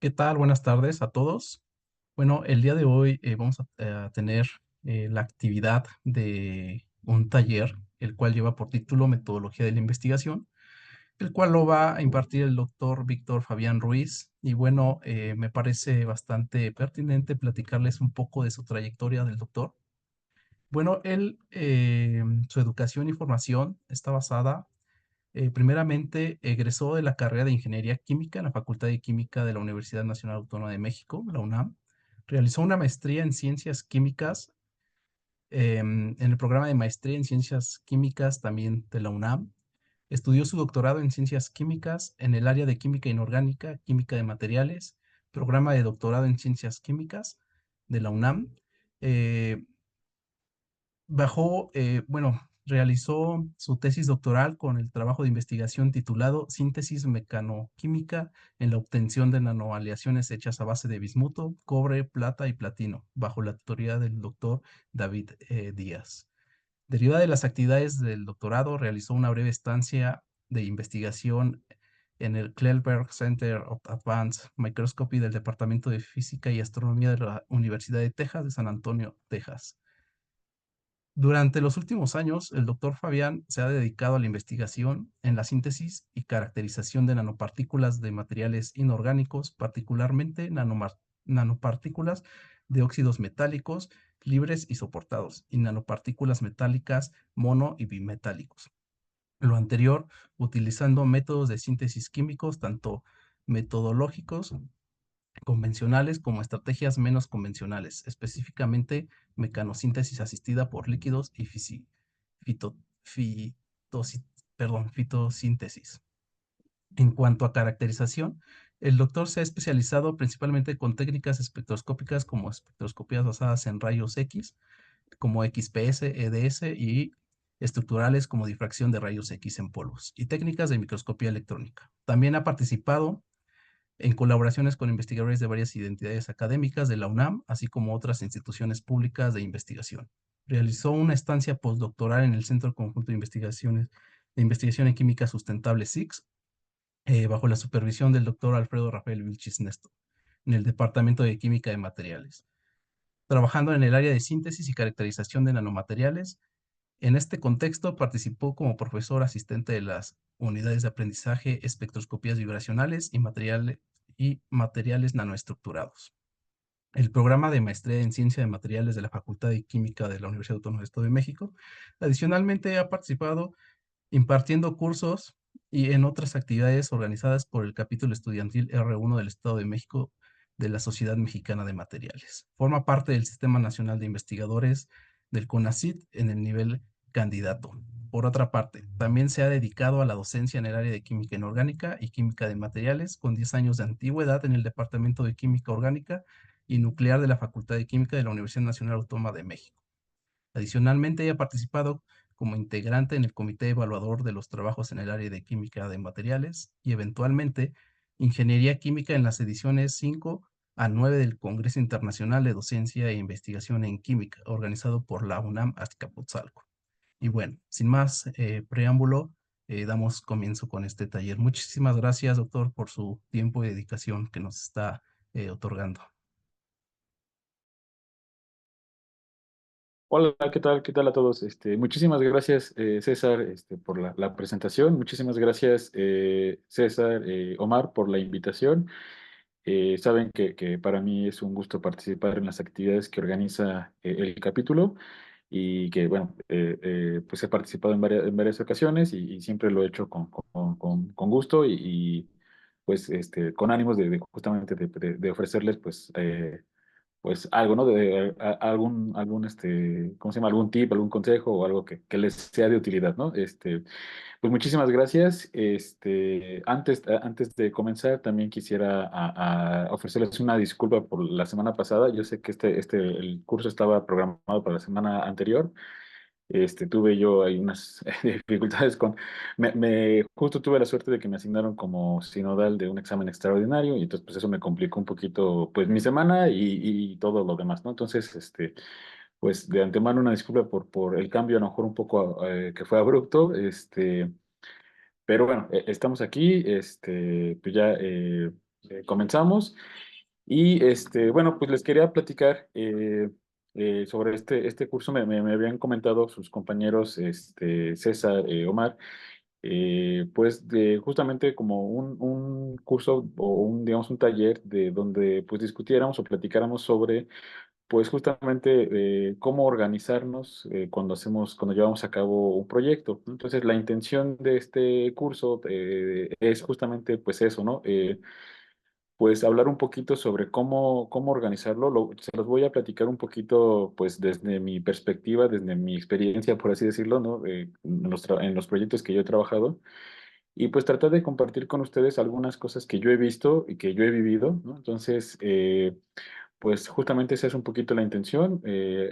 ¿Qué tal? Buenas tardes a todos. Bueno, el día de hoy vamos a tener la actividad de un taller, el cual lleva por título Metodología de la Investigación, el cual lo va a impartir el doctor Víctor Fabián Ruiz. Y bueno, me parece bastante pertinente platicarles un poco de su trayectoria del doctor. Bueno, su educación y formación está basada primeramente, egresó de la carrera de Ingeniería Química en la Facultad de Química de la Universidad Nacional Autónoma de México, la UNAM. Realizó una maestría en Ciencias Químicas en el programa de Maestría en Ciencias Químicas también de la UNAM. Estudió su doctorado en Ciencias Químicas en el área de Química Inorgánica, Química de Materiales, programa de doctorado en Ciencias Químicas de la UNAM. Eh, Realizó su tesis doctoral con el trabajo de investigación titulado Síntesis mecanoquímica en la obtención de nanoaleaciones hechas a base de bismuto, cobre, plata y platino, bajo la tutoría del doctor David Díaz. Derivada de las actividades del doctorado, realizó una breve estancia de investigación en el Kleinberg Center of Advanced Microscopy del Departamento de Física y Astronomía de la Universidad de Texas de San Antonio, Texas. Durante los últimos años, el doctor Fabián se ha dedicado a la investigación en la síntesis y caracterización de nanopartículas de materiales inorgánicos, particularmente nanopartículas de óxidos metálicos libres y soportados, y nanopartículas metálicas mono y bimetálicos. Lo anterior, utilizando métodos de síntesis químicos, tanto metodológicos convencionales como estrategias menos convencionales, específicamente mecanosíntesis asistida por líquidos y fito- fitosi- fitosíntesis. En cuanto a caracterización, el doctor se ha especializado principalmente con técnicas espectroscópicas como espectroscopías basadas en rayos X, como XPS, EDS y estructurales como difracción de rayos X en polvos, y técnicas de microscopía electrónica. También ha participado en colaboraciones con investigadores de varias identidades académicas de la UNAM, así como otras instituciones públicas de investigación. Realizó una estancia postdoctoral en el Centro Conjunto de Investigación en Química Sustentable SIX, bajo la supervisión del doctor Alfredo Rafael Vilchis Nesto, en el Departamento de Química de Materiales, trabajando en el área de síntesis y caracterización de nanomateriales. En este contexto, participó como profesor asistente de las unidades de aprendizaje, espectroscopías vibracionales y materiales nanoestructurados. El programa de maestría en ciencia de materiales de la Facultad de Química de la Universidad Autónoma del Estado de México. Adicionalmente, ha participado impartiendo cursos y en otras actividades organizadas por el capítulo estudiantil R1 del Estado de México de la Sociedad Mexicana de Materiales. Forma parte del Sistema Nacional de Investigadores del CONACYT en el nivel candidato. Por otra parte, también se ha dedicado a la docencia en el área de química inorgánica y química de materiales, con 10 años de antigüedad en el Departamento de Química Orgánica y Nuclear de la Facultad de Química de la Universidad Nacional Autónoma de México. Adicionalmente, ha participado como integrante en el comité evaluador de los trabajos en el área de química de materiales y eventualmente ingeniería química en las ediciones 5 a 9 del Congreso Internacional de Docencia e Investigación en Química, organizado por la UNAM Azcapotzalco. Y bueno, sin más preámbulo, damos comienzo con este taller. Muchísimas gracias, doctor, por su tiempo y dedicación que nos está otorgando. Hola, ¿qué tal? ¿Qué tal a todos? Muchísimas gracias, César, por la presentación. Muchísimas gracias, César, Omar, por la invitación. Saben que para mí es un gusto participar en las actividades que organiza el capítulo y que, bueno, pues he participado en varias ocasiones y siempre lo he hecho con gusto pues, con ánimos de justamente de ofrecerles, pues algo, ¿no? ¿Cómo se llama? Algún tip, algún consejo o algo que les sea de utilidad, ¿no? Pues muchísimas gracias. Antes de comenzar, también quisiera ofrecerles una disculpa por la semana pasada. Yo sé que el curso estaba programado para la semana anterior. Tuve yo ahí unas dificultades justo tuve la suerte de que me asignaron como sinodal de un examen extraordinario y entonces pues eso me complicó un poquito pues mi semana y todo lo demás, ¿no? Entonces, pues de antemano una disculpa por el cambio a lo mejor un poco que fue abrupto, pero bueno, estamos aquí, pues ya comenzamos. Y bueno, pues les quería platicar sobre este curso. Me habían comentado sus compañeros César, Omar, pues de justamente como un curso o digamos, un taller de donde pues discutiéramos o platicáramos sobre pues justamente cómo organizarnos cuando llevamos a cabo un proyecto. Entonces, la intención de este curso es justamente pues eso, ¿no? Pues hablar un poquito sobre cómo organizarlo. Se los voy a platicar un poquito, pues desde mi perspectiva, desde mi experiencia, por así decirlo, ¿no? En los proyectos que yo he trabajado y pues tratar de compartir con ustedes algunas cosas que yo he visto y que yo he vivido, ¿no? Entonces, pues justamente esa es un poquito la intención,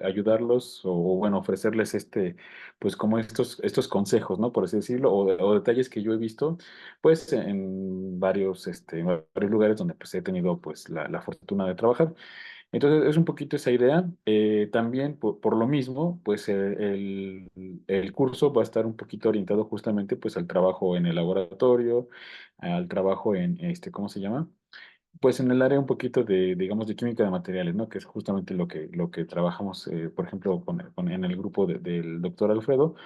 ayudarlos o, bueno, ofrecerles pues como estos consejos, ¿no? Por así decirlo, o detalles que yo he visto, pues en varios lugares donde pues he tenido pues la fortuna de trabajar. Entonces es un poquito esa idea. También por lo mismo, pues el curso va a estar un poquito orientado justamente pues al trabajo en el laboratorio, al trabajo ¿cómo se llama? Pues en el área un poquito digamos, de química de materiales, ¿no? Que es justamente lo que trabajamos, por ejemplo, en el grupo del doctor Alfredo,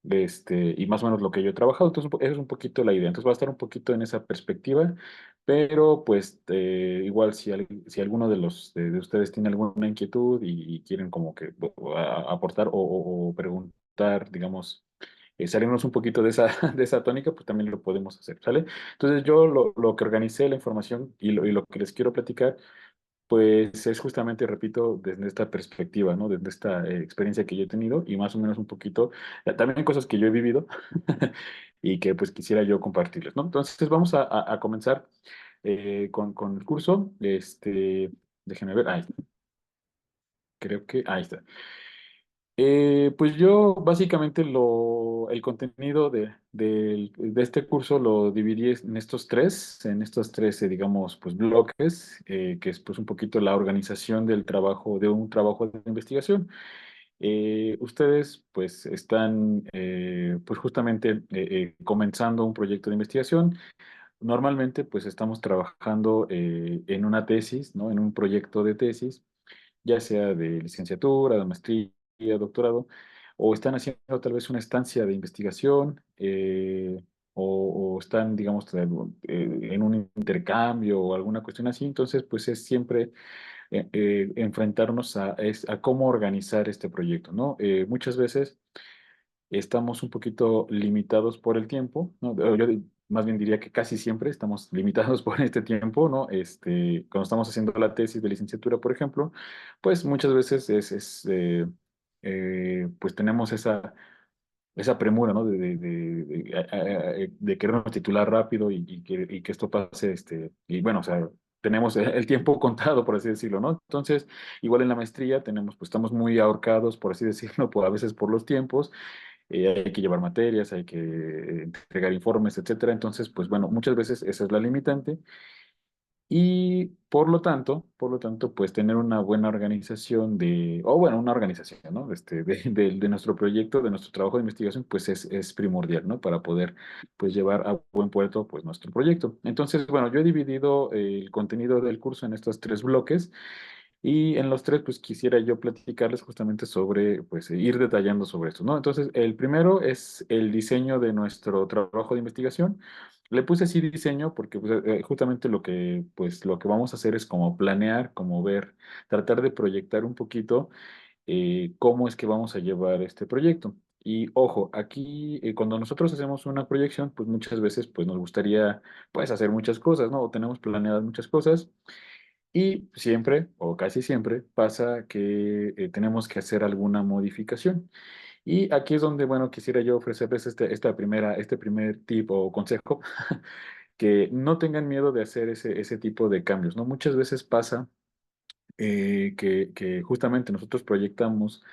y más o menos lo que yo he trabajado. Entonces, esa es un poquito la idea. Entonces, va a estar un poquito en esa perspectiva, pero pues igual si alguno de ustedes tiene alguna inquietud y quieren como que aportar o preguntar, digamos, salirnos un poquito de esa, de esa tónica, pues también lo podemos hacer, ¿sale? Entonces yo lo que organicé, la información y lo que les quiero platicar, pues es justamente, repito, desde esta perspectiva, ¿no? Desde esta experiencia que yo he tenido y más o menos un poquito, también cosas que yo he vivido y que pues quisiera yo compartirles, ¿no? Entonces vamos a comenzar con el curso. Déjenme ver, ahí, creo que ahí está. Pues yo básicamente el contenido de este curso lo dividí en estos tres, digamos, pues bloques, que es pues un poquito la organización del trabajo, de un trabajo de investigación. Ustedes pues están pues justamente comenzando un proyecto de investigación. Normalmente pues estamos trabajando en una tesis, ¿no? En un proyecto de tesis ya sea de licenciatura, de maestría, doctorado, o están haciendo tal vez una estancia de investigación, o están, digamos, en un intercambio o alguna cuestión así. Entonces, pues es siempre enfrentarnos a cómo organizar este proyecto, ¿no? Muchas veces estamos un poquito limitados por el tiempo, ¿no? Más bien diría que casi siempre estamos limitados por este tiempo, ¿no? Cuando estamos haciendo la tesis de licenciatura, por ejemplo, pues muchas veces pues tenemos esa premura, ¿no? De querernos titular rápido y que esto pase, y bueno, o sea, tenemos el tiempo contado, por así decirlo, ¿no? Entonces, igual en la maestría pues estamos muy ahorcados, por así decirlo, a veces por los tiempos. Hay que llevar materias, hay que entregar informes, etcétera. Entonces, pues bueno, muchas veces esa es la limitante y por lo tanto, pues tener una buena organización o bueno, una organización, ¿no? De nuestro proyecto, de nuestro trabajo de investigación, pues es primordial, ¿no? Para poder, pues, llevar a buen puerto, pues, nuestro proyecto. Entonces, bueno, yo he dividido el contenido del curso en estos tres bloques. Y en los tres, pues quisiera yo platicarles justamente sobre, pues ir detallando sobre esto, ¿no? Entonces, el primero es el diseño de nuestro trabajo de investigación. Le puse así diseño porque pues, justamente lo que vamos a hacer es como planear, como ver, tratar de proyectar un poquito cómo es que vamos a llevar este proyecto. Y ojo, aquí cuando nosotros hacemos una proyección, pues muchas veces pues nos gustaría pues hacer muchas cosas, ¿no? O tenemos planeadas muchas cosas. Y siempre, o casi siempre, pasa que tenemos que hacer alguna modificación. Y aquí es donde, bueno, quisiera yo ofrecerles este primer tip o consejo, que no tengan miedo de hacer ese tipo de cambios, ¿no? Muchas veces pasa que justamente nosotros proyectamos,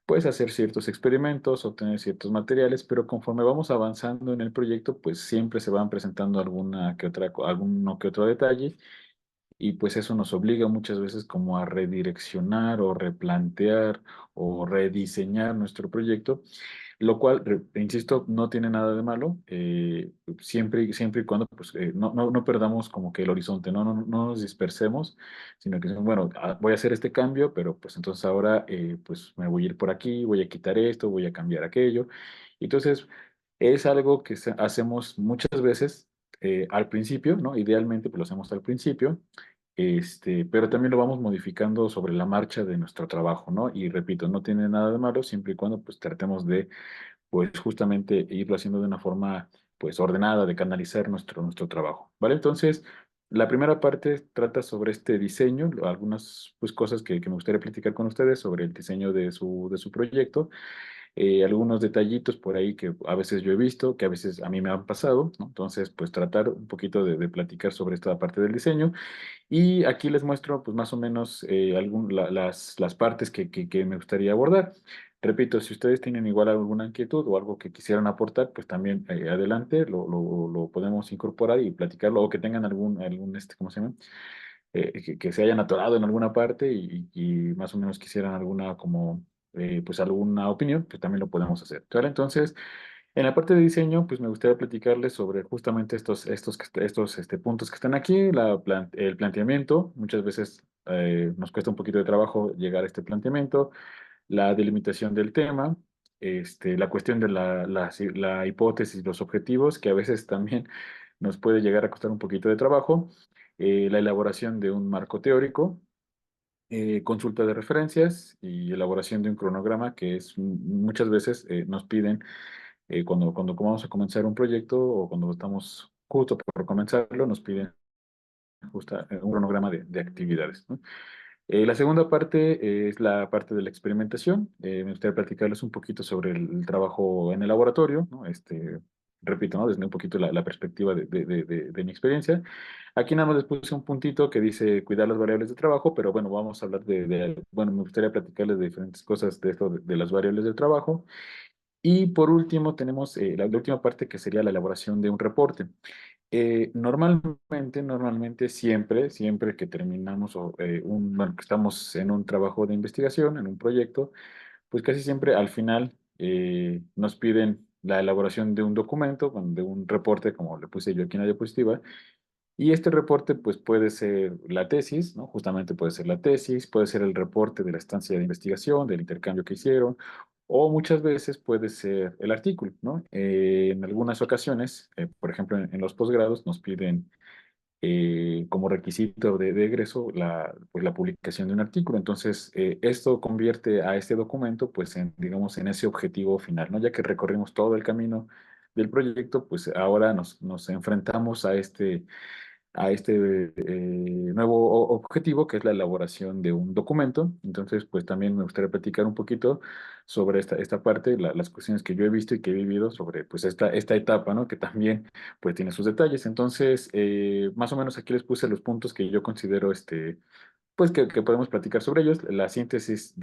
pues, hacer ciertos experimentos, obtener ciertos materiales, pero conforme vamos avanzando en el proyecto, pues siempre se van presentando alguno que otro detalle y pues eso nos obliga muchas veces como a redireccionar o replantear o rediseñar nuestro proyecto. lo cual, insisto, no tiene nada de malo, siempre y cuando pues, no perdamos como que el horizonte, no nos dispersemos, sino que, bueno, voy a hacer este cambio, pero pues entonces ahora pues me voy a ir por aquí, voy a quitar esto, voy a cambiar aquello. Entonces, es algo que hacemos muchas veces al principio, ¿no? Idealmente pues lo hacemos al principio, pero también lo vamos modificando sobre la marcha de nuestro trabajo, ¿no? Y repito, no tiene nada de malo siempre y cuando pues tratemos de pues justamente irlo haciendo de una forma pues ordenada, de canalizar nuestro trabajo, ¿vale? Entonces, la primera parte trata sobre este diseño, algunas pues cosas que me gustaría platicar con ustedes sobre el diseño de su proyecto, algunos detallitos por ahí que a veces yo he visto, que a veces a mí me han pasado, ¿no? Entonces, pues tratar un poquito de platicar sobre esta parte del diseño. Y aquí les muestro, pues más o menos, las partes que me gustaría abordar. Repito, si ustedes tienen igual alguna inquietud o algo que quisieran aportar, pues también adelante, lo podemos incorporar y platicarlo, o que tengan ¿cómo se llama? Que se hayan atorado en alguna parte y más o menos quisieran alguna, como, pues alguna opinión, pues también lo podemos hacer. ¿Vale? Entonces, en la parte de diseño, pues me gustaría platicarles sobre justamente estos puntos que están aquí, el planteamiento. Muchas veces nos cuesta un poquito de trabajo llegar a este planteamiento, la delimitación del tema, la cuestión de la hipótesis, los objetivos, que a veces también nos puede llegar a costar un poquito de trabajo, la elaboración de un marco teórico, consulta de referencias y elaboración de un cronograma que muchas veces nos piden cuando vamos a comenzar un proyecto o cuando estamos justo por comenzarlo, nos piden un cronograma de actividades, ¿no? La segunda parte es la parte de la experimentación. Me gustaría platicarles un poquito sobre el trabajo en el laboratorio, ¿no? Repito, ¿no? Desde un poquito la perspectiva de mi experiencia. Aquí nada más les puse un puntito que dice cuidar las variables de trabajo, pero bueno, vamos a hablar bueno, me gustaría platicarles de diferentes cosas de esto, de las variables de trabajo. Y por último, tenemos la última parte que sería la elaboración de un reporte. Normalmente siempre que terminamos bueno, que estamos en un trabajo de investigación, en un proyecto, pues casi siempre al final nos piden la elaboración de un documento, bueno, de un reporte, como le puse yo aquí en la diapositiva, y este reporte pues puede ser la tesis, ¿no? Justamente puede ser la tesis, puede ser el reporte de la estancia de investigación, del intercambio que hicieron, o muchas veces puede ser el artículo, ¿no? En algunas ocasiones, por ejemplo, en los posgrados nos piden como requisito de egreso pues, la publicación de un artículo. Entonces, esto convierte a este documento, pues, digamos, en ese objetivo final, ¿no? Ya que recorrimos todo el camino del proyecto, pues ahora nos enfrentamos a este nuevo objetivo, que es la elaboración de un documento. Entonces, pues también me gustaría platicar un poquito sobre esta parte, las cuestiones que yo he visto y que he vivido sobre pues esta etapa, ¿no? Que también pues tiene sus detalles. Entonces, más o menos aquí les puse los puntos que yo considero, pues que podemos platicar sobre ellos, la síntesis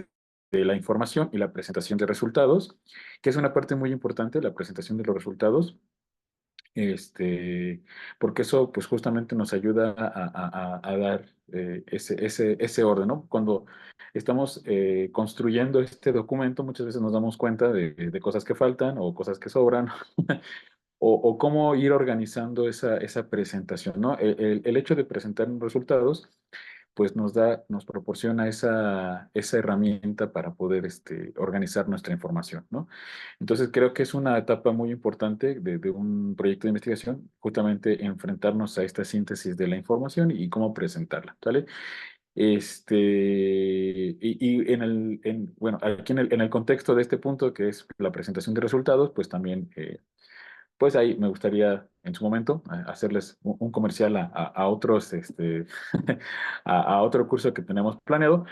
de la información y la presentación de resultados, que es una parte muy importante, la presentación de los resultados, porque eso pues justamente nos ayuda a dar ese orden, ¿no? Cuando estamos construyendo este documento, muchas veces nos damos cuenta de cosas que faltan o cosas que sobran, o cómo ir organizando esa presentación, ¿no? El hecho de presentar resultados pues nos proporciona esa herramienta para poder organizar nuestra información, ¿no? Entonces creo que es una etapa muy importante de un proyecto de investigación, justamente enfrentarnos a esta síntesis de la información y cómo presentarla, ¿vale? Y bueno, aquí en el contexto de este punto, que es la presentación de resultados, pues también pues ahí me gustaría en su momento hacerles un comercial a otros, a otro curso que tenemos planeado,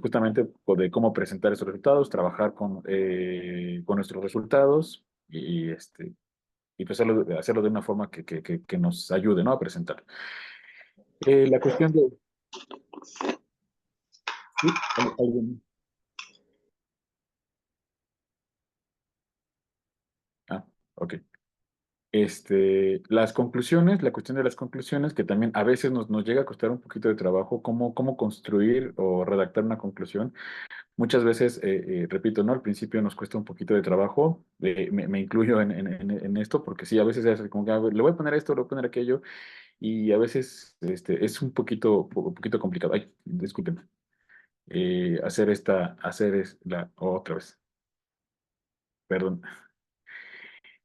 justamente de cómo presentar esos resultados, trabajar con nuestros resultados y pues hacerlo de una forma que nos ayude, ¿no? A presentar. La cuestión de... ¿Sí? ¿Alguien? Ah, ok. Las conclusiones, la cuestión de las conclusiones, que también a veces nos llega a costar un poquito de trabajo, cómo construir o redactar una conclusión. Muchas veces, repito, ¿no? Al principio nos cuesta un poquito de trabajo, me incluyo en esto, porque sí, a veces es como que "A ver, le voy a poner esto, le voy a poner aquello, y a veces es un poquito complicado. Ay, disculpen, otra vez, perdón.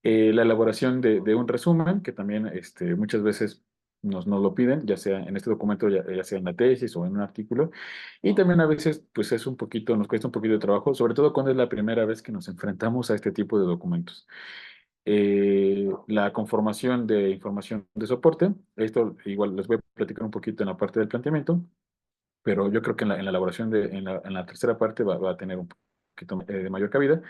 La elaboración de un resumen, que también muchas veces nos lo piden, ya sea en este documento, ya sea en la tesis o en un artículo, y también a veces pues es un poquito, nos cuesta un poquito de trabajo, sobre todo cuando es la primera vez que nos enfrentamos a este tipo de documentos. La conformación de información de soporte, esto igual les voy a platicar un poquito en la parte del planteamiento, pero yo creo que en la elaboración en la tercera parte va a tener un poquito de mayor cabida.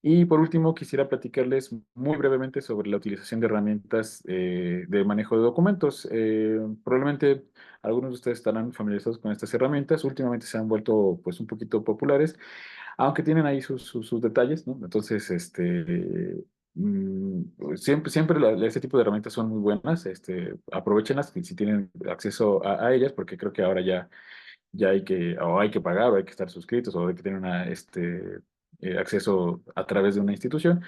Y por último, quisiera platicarles muy brevemente sobre la utilización de herramientas de manejo de documentos. Probablemente algunos de ustedes estarán familiarizados con estas herramientas. Últimamente se han vuelto pues un poquito populares, aunque tienen ahí sus detalles, ¿no? Entonces, este tipo de herramientas son muy buenas. Aprovéchenlas si tienen acceso a ellas, porque creo que ahora ya hay que pagar, o hay que estar suscritos, o hay que tener acceso a través de una institución.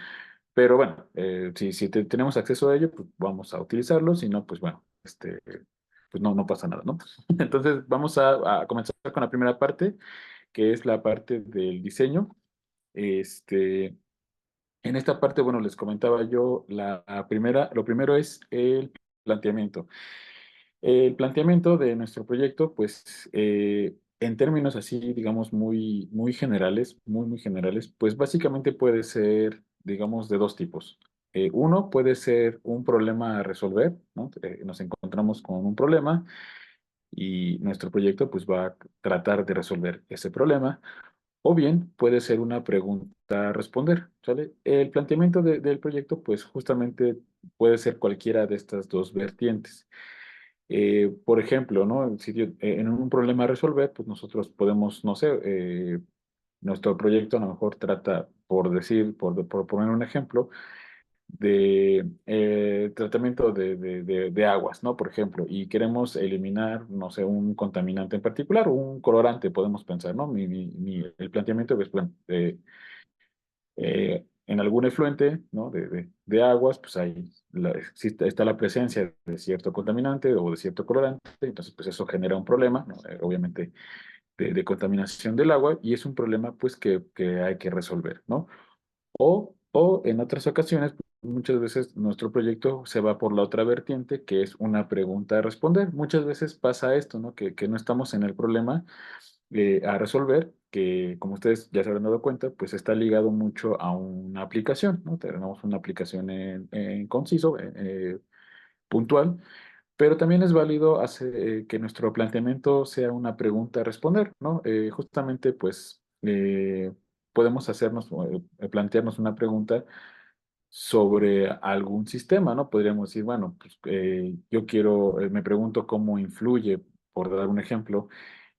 Pero bueno, si tenemos acceso a ello, pues vamos a utilizarlo. Si no, pues bueno, pues no pasa nada, ¿no? Entonces, vamos a comenzar con la primera parte, que es la parte del diseño. Este, en esta parte, bueno, les comentaba yo, lo primero es el planteamiento. El planteamiento de nuestro proyecto, pues, en términos así, digamos, muy generales, muy generales, pues básicamente puede ser, digamos, de dos tipos. Uno puede ser un problema a resolver, ¿no? Nos encontramos con un problema y nuestro proyecto, pues, va a tratar de resolver ese problema. O bien puede ser una pregunta a responder, ¿sale? El planteamiento del proyecto, pues, justamente puede ser cualquiera de estas dos vertientes. Por ejemplo, ¿no? En un problema a resolver, pues nosotros podemos, no sé, nuestro proyecto a lo mejor trata, por poner un ejemplo, de tratamiento de aguas, ¿no? Por ejemplo, y queremos eliminar, no sé, un contaminante en particular, o un colorante, podemos pensar, ¿no? El planteamiento es, bueno, en algún efluente, ¿no? de aguas, pues ahí está la presencia de cierto contaminante o de cierto colorante, entonces pues eso genera un problema, ¿no? Obviamente de contaminación del agua, y es un problema pues que hay que resolver, ¿no? O en otras ocasiones, muchas veces nuestro proyecto se va por la otra vertiente, que es una pregunta a responder. Muchas veces pasa esto, ¿no? Que no estamos en el problema a resolver, que como ustedes ya se habrán dado cuenta, pues está ligado mucho a una aplicación, ¿no? Tenemos una aplicación en conciso, puntual, pero también es válido que nuestro planteamiento sea una pregunta a responder, ¿no? Justamente, pues, podemos plantearnos una pregunta sobre algún sistema, ¿no? Podríamos decir, bueno, pues me pregunto cómo influye, por dar un ejemplo,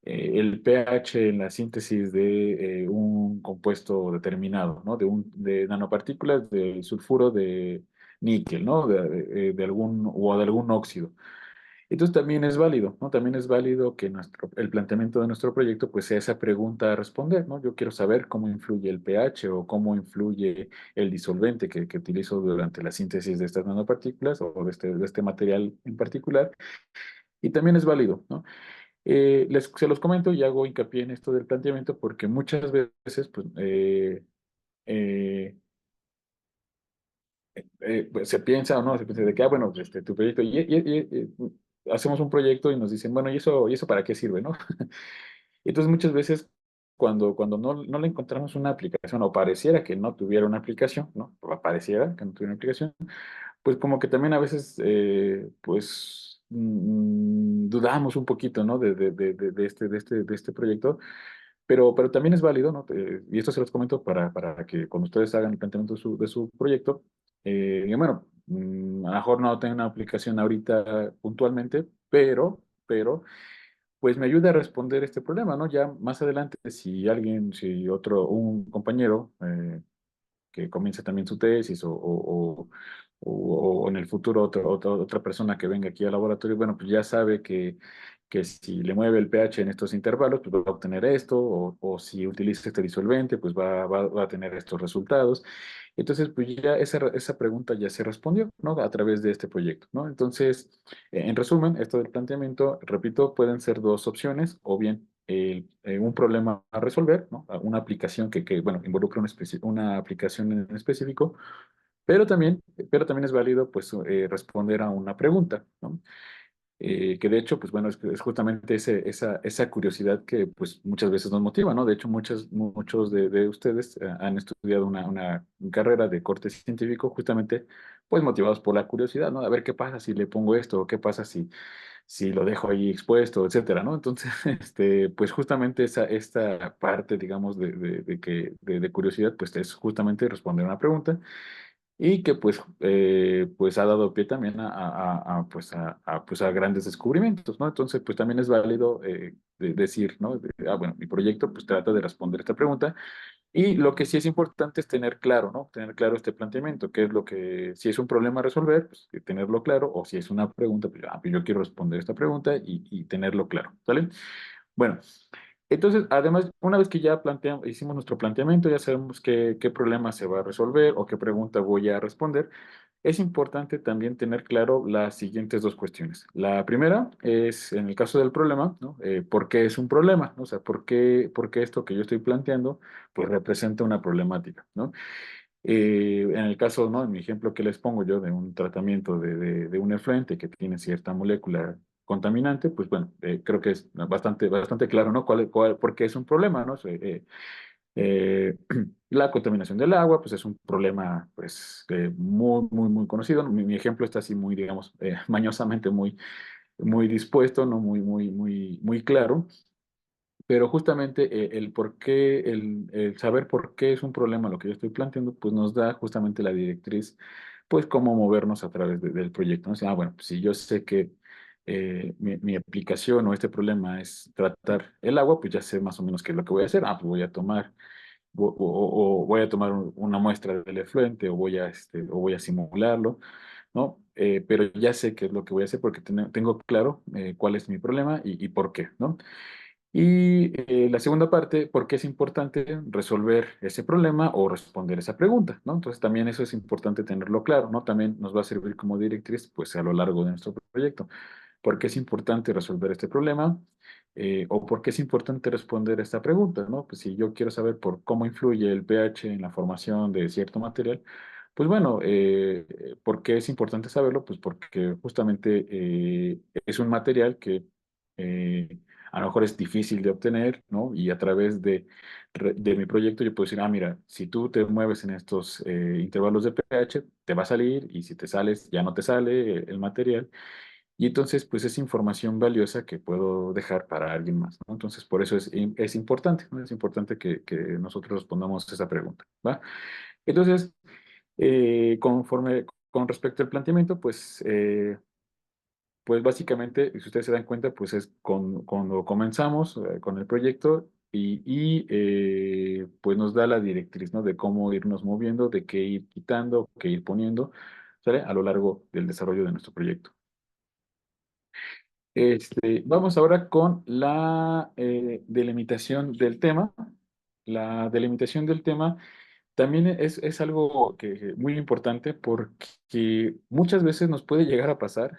el pH en la síntesis de un compuesto determinado, ¿no? De nanopartículas de sulfuro de níquel, ¿no? De algún óxido. Entonces también es válido, ¿no? También es válido que el planteamiento de nuestro proyecto pues sea esa pregunta a responder, ¿no? Yo quiero saber cómo influye el pH o cómo influye el disolvente que utilizo durante la síntesis de estas nanopartículas o de este material en particular. Y también es válido, ¿no? Se los comento y hago hincapié en esto del planteamiento porque muchas veces pues, eh, pues, se piensa o no, se piensa de que, bueno, tu proyecto, hacemos un proyecto y nos dicen, bueno, ¿y eso para qué sirve, no? Entonces muchas veces cuando no le encontramos una aplicación o pareciera que no tuviera una aplicación, ¿no? O pareciera que no tuviera una aplicación, pues como que también a veces, pues, dudamos un poquito, ¿no? De este proyecto, pero también es válido, ¿no? Y esto se los comento para que cuando ustedes hagan el planteamiento de su proyecto, y bueno, a lo mejor no tengan una aplicación ahorita puntualmente, pero pues me ayuda a responder este problema, ¿no? Ya más adelante, un compañero que comience también su tesis o en el futuro otra persona que venga aquí al laboratorio, bueno, pues ya sabe que si le mueve el pH en estos intervalos, pues va a obtener esto, o si utiliza este disolvente, pues va a tener estos resultados. Entonces, pues ya esa pregunta ya se respondió, ¿no? A través de este proyecto, ¿no? Entonces, en resumen, esto del planteamiento, repito, pueden ser dos opciones, o bien un problema a resolver, ¿no? Una aplicación bueno, involucra una aplicación en específico, pero también es válido, pues, responder a una pregunta, ¿no? Que de hecho, pues bueno, es justamente esa curiosidad que pues muchas veces nos motiva, ¿no? De hecho, muchos de ustedes han estudiado una carrera de corte científico justamente pues motivados por la curiosidad, ¿no? A ver qué pasa si le pongo esto, o qué pasa si lo dejo ahí expuesto, etcétera, ¿no? Entonces, pues justamente esta parte, digamos, de curiosidad, pues es justamente responder una pregunta y que pues ha dado pie también pues pues a grandes descubrimientos, ¿no? Entonces, pues también es válido decir, ¿no? Bueno, mi proyecto pues trata de responder esta pregunta y lo que sí es importante es tener claro, ¿no? Tener claro este planteamiento, qué es lo que, si es un problema a resolver, pues tenerlo claro, o si es una pregunta, pues, pues yo quiero responder esta pregunta y tenerlo claro, ¿sale? Bueno, entonces, además, una vez que ya hicimos nuestro planteamiento, ya sabemos qué problema se va a resolver o qué pregunta voy a responder, es importante también tener claro las siguientes dos cuestiones. La primera es, en el caso del problema, ¿no? ¿Por qué es un problema? ¿No? O sea, ¿por qué esto que yo estoy planteando, pues representa una problemática, ¿no? En el caso, ¿no? En mi ejemplo que les pongo yo de un tratamiento de un efluente que tiene cierta molécula contaminante, pues bueno, creo que es bastante claro, ¿no? Por qué es un problema, ¿no? Eh, la contaminación del agua, pues es un problema, pues, muy conocido, ¿no? Mi ejemplo está así muy, digamos, mañosamente muy dispuesto, ¿no? Muy claro. Pero justamente el por qué, el saber por qué es un problema lo que yo estoy planteando, pues nos da justamente la directriz, pues cómo movernos a través del proyecto, ¿no? O sea, bueno, pues, si yo sé que mi aplicación o este problema es tratar el agua, pues ya sé más o menos qué es lo que voy a hacer. Pues voy a tomar, o voy a tomar una muestra del efluente, o voy a simularlo, ¿no? Pero ya sé qué es lo que voy a hacer porque tengo claro cuál es mi problema y por qué, ¿no? Y la segunda parte, ¿por qué es importante resolver ese problema o responder esa pregunta? ¿No? Entonces también eso es importante tenerlo claro, ¿no? También nos va a servir como directriz, pues a lo largo de nuestro proyecto. ¿Por qué es importante resolver este problema? ¿O por qué es importante responder esta pregunta? ¿No? Pues si yo quiero saber por cómo influye el pH en la formación de cierto material, pues bueno, ¿por qué es importante saberlo? Pues porque justamente es un material que a lo mejor es difícil de obtener, ¿no? Y a través de mi proyecto yo puedo decir, mira, si tú te mueves en estos intervalos de pH, te va a salir, y si te sales, ya no te sale el material. Y entonces, pues es información valiosa que puedo dejar para alguien más, ¿no? Entonces, por eso es importante, ¿no? Es importante que nosotros respondamos esa pregunta, ¿va? Entonces, conforme con respecto al planteamiento, pues básicamente, si ustedes se dan cuenta, pues es cuando comenzamos con el proyecto pues nos da la directriz, ¿no? De cómo irnos moviendo, de qué ir quitando, qué ir poniendo, ¿sale? A lo largo del desarrollo de nuestro proyecto. Vamos ahora con la delimitación del tema. La delimitación del tema también es algo muy importante porque muchas veces nos puede llegar a pasar,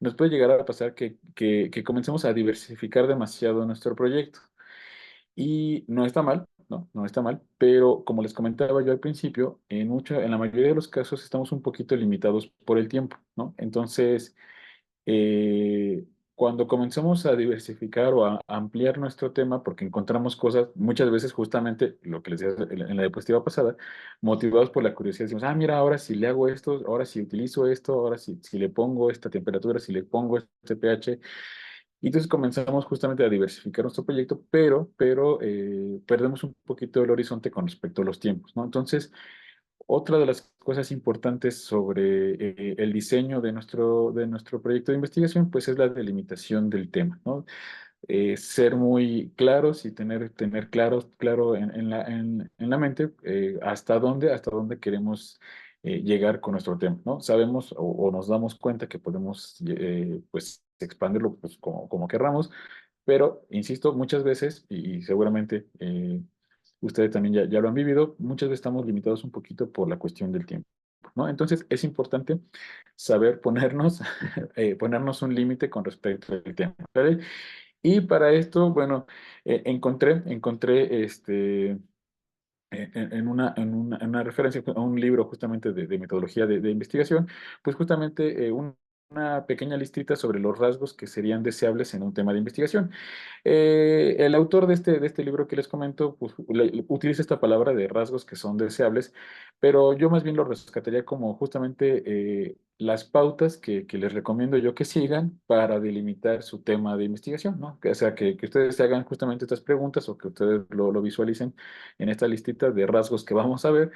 nos puede llegar a pasar que comencemos a diversificar demasiado nuestro proyecto. Y no está mal, ¿no? No está mal, pero como les comentaba yo al principio, en la mayoría de los casos estamos un poquito limitados por el tiempo, ¿no? Entonces, eh, cuando comenzamos a diversificar o a ampliar nuestro tema, porque encontramos cosas, muchas veces justamente lo que les decía en la diapositiva pasada, motivados por la curiosidad, decimos, mira, ahora si le hago esto, ahora si utilizo esto, ahora si le pongo esta temperatura, si le pongo este pH. Y entonces comenzamos justamente a diversificar nuestro proyecto, pero perdemos un poquito el horizonte con respecto a los tiempos, ¿no? Entonces, otra de las cosas importantes sobre el diseño de nuestro proyecto de investigación, pues es la delimitación del tema, ¿no? Ser muy claros y tener claro en la mente hasta dónde queremos llegar con nuestro tema, ¿no? Sabemos o nos damos cuenta que podemos, pues, expandirlo pues, como querramos, pero, insisto, muchas veces, y seguramente ustedes también ya lo han vivido, muchas veces estamos limitados un poquito por la cuestión del tiempo, ¿no? Entonces, es importante saber ponernos, ponernos un límite con respecto al tema, ¿vale? Y para esto, bueno, encontré en una referencia a un libro justamente de metodología de investigación, pues justamente una pequeña listita sobre los rasgos que serían deseables en un tema de investigación. El autor de este libro que les comento, pues, utiliza esta palabra de rasgos que son deseables, pero yo más bien lo rescataría como justamente las pautas que les recomiendo yo que sigan para delimitar su tema de investigación, ¿no? O sea, que ustedes se hagan justamente estas preguntas o que ustedes lo visualicen en esta listita de rasgos que vamos a ver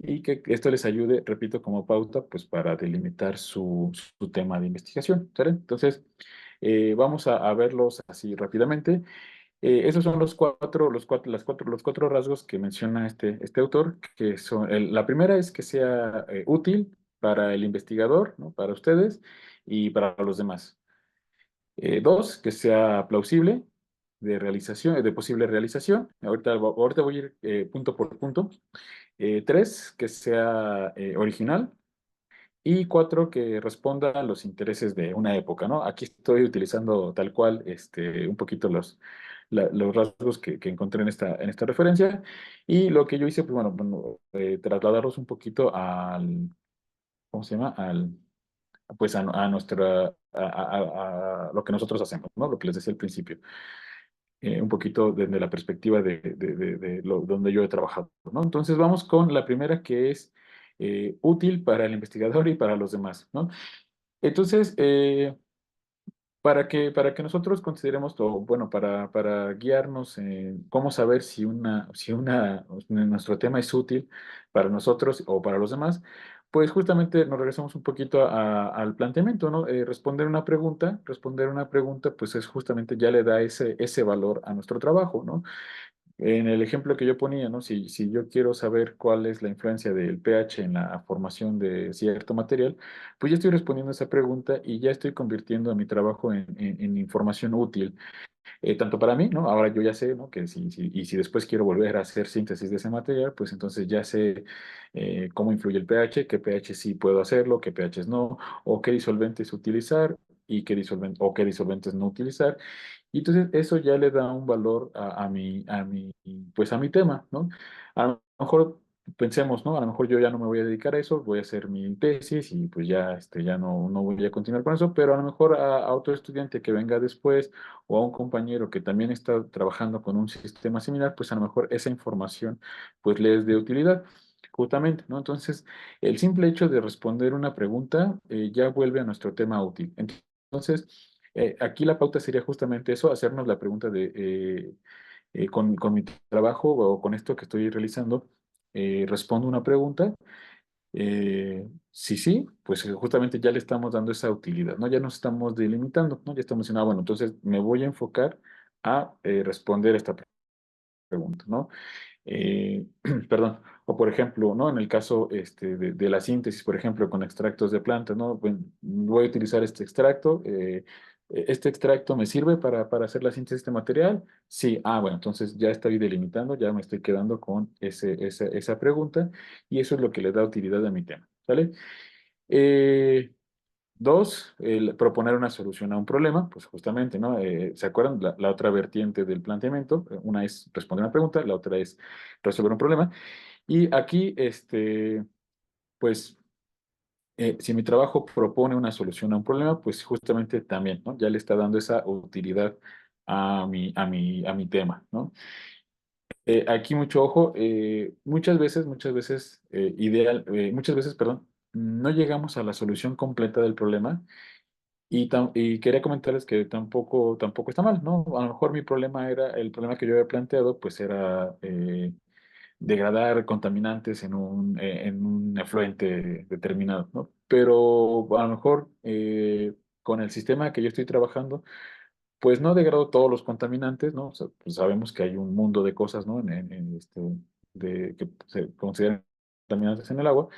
y que esto les ayude, repito, como pauta, pues para delimitar su tema de investigación, ¿sale? Entonces, vamos a verlos así rápidamente. Esos son los cuatro rasgos que menciona este autor, que son, la primera es que sea útil para el investigador, ¿no? Para ustedes y para los demás. Dos, que sea plausible de realización, de posible realización. Ahorita voy a ir punto por punto. Tres, que sea original. Y cuatro, que responda a los intereses de una época, ¿no? Aquí estoy utilizando tal cual un poquito los rasgos que encontré en esta referencia. Y lo que yo hice, pues bueno, trasladarlos un poquito ¿cómo se llama? Pues a nuestra, a lo que nosotros hacemos, ¿no? Lo que les decía al principio. Un poquito desde la perspectiva donde yo he trabajado, ¿no? Entonces vamos con la primera que es útil para el investigador y para los demás, ¿no? Entonces, para que nosotros consideremos todo, bueno, para guiarnos en cómo saber nuestro tema es útil para nosotros o para los demás, pues justamente nos regresamos un poquito al planteamiento, ¿no? Responder una pregunta, pues es justamente ya le da ese valor a nuestro trabajo, ¿no? En el ejemplo que yo ponía, ¿no? Si yo quiero saber cuál es la influencia del pH en la formación de cierto material, pues ya estoy respondiendo a esa pregunta y ya estoy convirtiendo a mi trabajo en información útil, tanto para mí, ¿no? Ahora yo ya sé, ¿no? Que y si después quiero volver a hacer síntesis de ese material, pues entonces ya sé cómo influye el pH, qué pH sí puedo hacerlo, qué pH no, o qué disolventes utilizar y o qué disolventes no utilizar. Y entonces eso ya le da un valor pues a mi tema, ¿no? A lo mejor pensemos, ¿no? A lo mejor yo ya no me voy a dedicar a eso, voy a hacer mi tesis y pues ya, ya no voy a continuar con eso, pero a lo mejor a otro estudiante que venga después o a un compañero que también está trabajando con un sistema similar, pues a lo mejor esa información pues le es de utilidad. Justamente, ¿no? Entonces, el simple hecho de responder una pregunta ya vuelve a nuestro tema útil. Entonces, aquí la pauta sería justamente eso, hacernos la pregunta con mi trabajo o con esto que estoy realizando, respondo una pregunta. Si sí, pues justamente ya le estamos dando esa utilidad, ¿no? Ya nos estamos delimitando, ¿no? Ya estamos diciendo, bueno, entonces me voy a enfocar a responder esta pregunta, ¿no? Perdón, o por ejemplo, ¿no? En el caso de la síntesis, por ejemplo, con extractos de plantas, ¿no? Bueno, voy a utilizar este extracto. ¿Este extracto me sirve para hacer la síntesis de material? Sí, bueno, entonces ya estoy delimitando, ya me estoy quedando con esa pregunta y eso es lo que le da utilidad a mi tema, ¿vale? Eh, Dos, el proponer una solución a un problema, pues justamente, ¿no? ¿Se acuerdan? La otra vertiente del planteamiento, una es responder una pregunta, la otra es resolver un problema. Y aquí, pues, si mi trabajo propone una solución a un problema, pues justamente también, ¿no? Ya le está dando esa utilidad a mi tema, ¿no? Aquí mucho ojo, muchas veces, perdón, no llegamos a la solución completa del problema y quería comentarles que tampoco está mal, ¿no? A lo mejor el problema que yo había planteado, pues era degradar contaminantes en un efluente determinado, ¿no? Pero a lo mejor con el sistema que yo estoy trabajando, pues no degrado todos los contaminantes, ¿no? O sea, pues sabemos que hay un mundo de cosas, ¿no? Que se consideran contaminantes en el agua.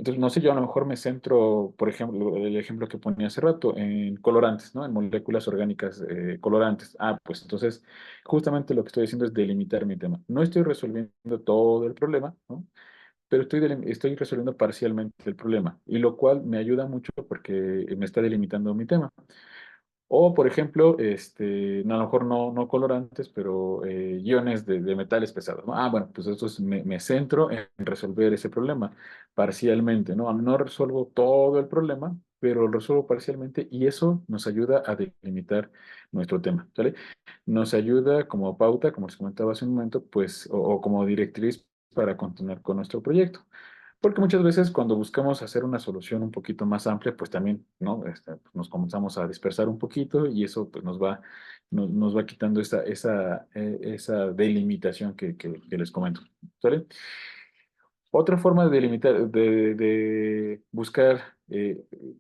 Entonces, no sé, yo a lo mejor me centro, por ejemplo, el ejemplo que ponía hace rato, en colorantes, ¿no? En moléculas orgánicas colorantes. Ah, pues entonces, justamente lo que estoy haciendo es delimitar mi tema. No estoy resolviendo todo el problema, ¿no? Pero estoy resolviendo parcialmente el problema, y lo cual me ayuda mucho porque me está delimitando mi tema. O, por ejemplo, no, a lo mejor no colorantes, pero iones de metales pesados, ¿no? Ah, bueno, pues me centro en resolver ese problema parcialmente, ¿no? No resuelvo todo el problema, pero lo resuelvo parcialmente, y eso nos ayuda a delimitar nuestro tema, ¿sale? Nos ayuda como pauta, como les comentaba hace un momento, pues, o como directriz para continuar con nuestro proyecto. Porque muchas veces cuando buscamos hacer una solución un poquito más amplia, pues también, ¿no? Pues nos comenzamos a dispersar un poquito, y eso pues nos va quitando esa delimitación que les comento. ¿Sale? Otra forma de delimitar, de buscar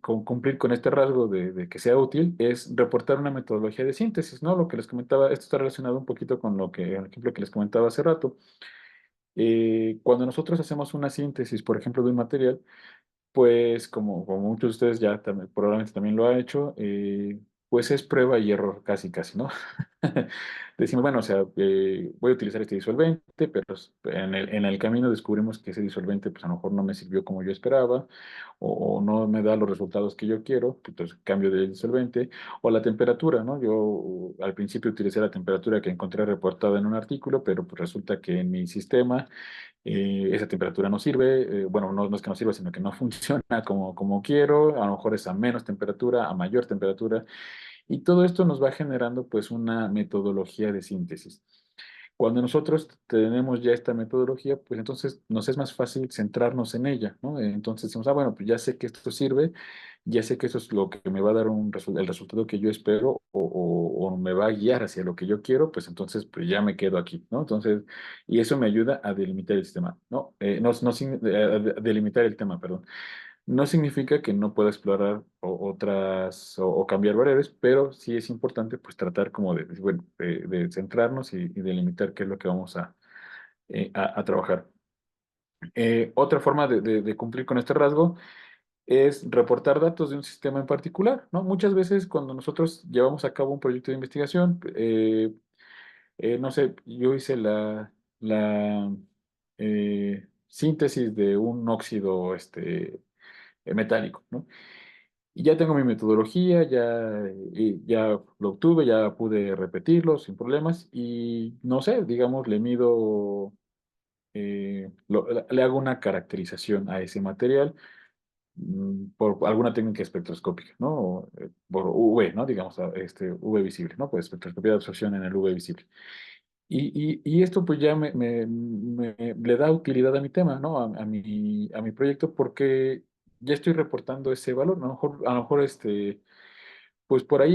cumplir con este rasgo de que sea útil, es reportar una metodología de síntesis, ¿no? Lo que les comentaba, esto está relacionado un poquito con el ejemplo que les comentaba hace rato. Cuando nosotros hacemos una síntesis, por ejemplo, de un material, pues como muchos de ustedes ya probablemente también lo han hecho, pues es prueba y error casi, casi, ¿no? Decimos, bueno, o sea, voy a utilizar este disolvente, pero en el camino descubrimos que ese disolvente, pues a lo mejor no me sirvió como yo esperaba, o no me da los resultados que yo quiero, entonces cambio de disolvente, o la temperatura, ¿no? Yo al principio utilicé la temperatura que encontré reportada en un artículo, pero pues resulta que en mi sistema esa temperatura no sirve, bueno, no es que no sirva, sino que no funciona como quiero, a lo mejor es a menos temperatura, a mayor temperatura, y todo esto nos va generando pues una metodología de síntesis. Cuando nosotros tenemos ya esta metodología, pues entonces nos es más fácil centrarnos en ella, ¿no? Entonces decimos, ah, bueno, pues ya sé que esto sirve, ya sé que eso es lo que me va a dar el resultado que yo espero, o me va a guiar hacia lo que yo quiero, pues entonces pues ya me quedo aquí, ¿no? Entonces, y eso me ayuda a delimitar el sistema, ¿no? A delimitar el tema, perdón. No significa que no pueda explorar o cambiar variables, pero sí es importante pues tratar como bueno, de centrarnos y delimitar qué es lo que vamos a trabajar. Otra forma de cumplir con este rasgo es reportar datos de un sistema en particular, ¿no? Muchas veces cuando nosotros llevamos a cabo un proyecto de investigación, no sé, yo hice la síntesis de un óxido metálico, ¿no? Y ya tengo mi metodología, ya lo obtuve, ya pude repetirlo sin problemas, y no sé, digamos, le mido, le hago una caracterización a ese material por alguna técnica espectroscópica, ¿no? Por UV, ¿no? Digamos, UV visible, ¿no? Pues espectroscopía de absorción en el UV visible. Y esto pues ya le da utilidad a mi tema, ¿no? A mi proyecto, porque ya estoy reportando ese valor. A lo mejor pues por ahí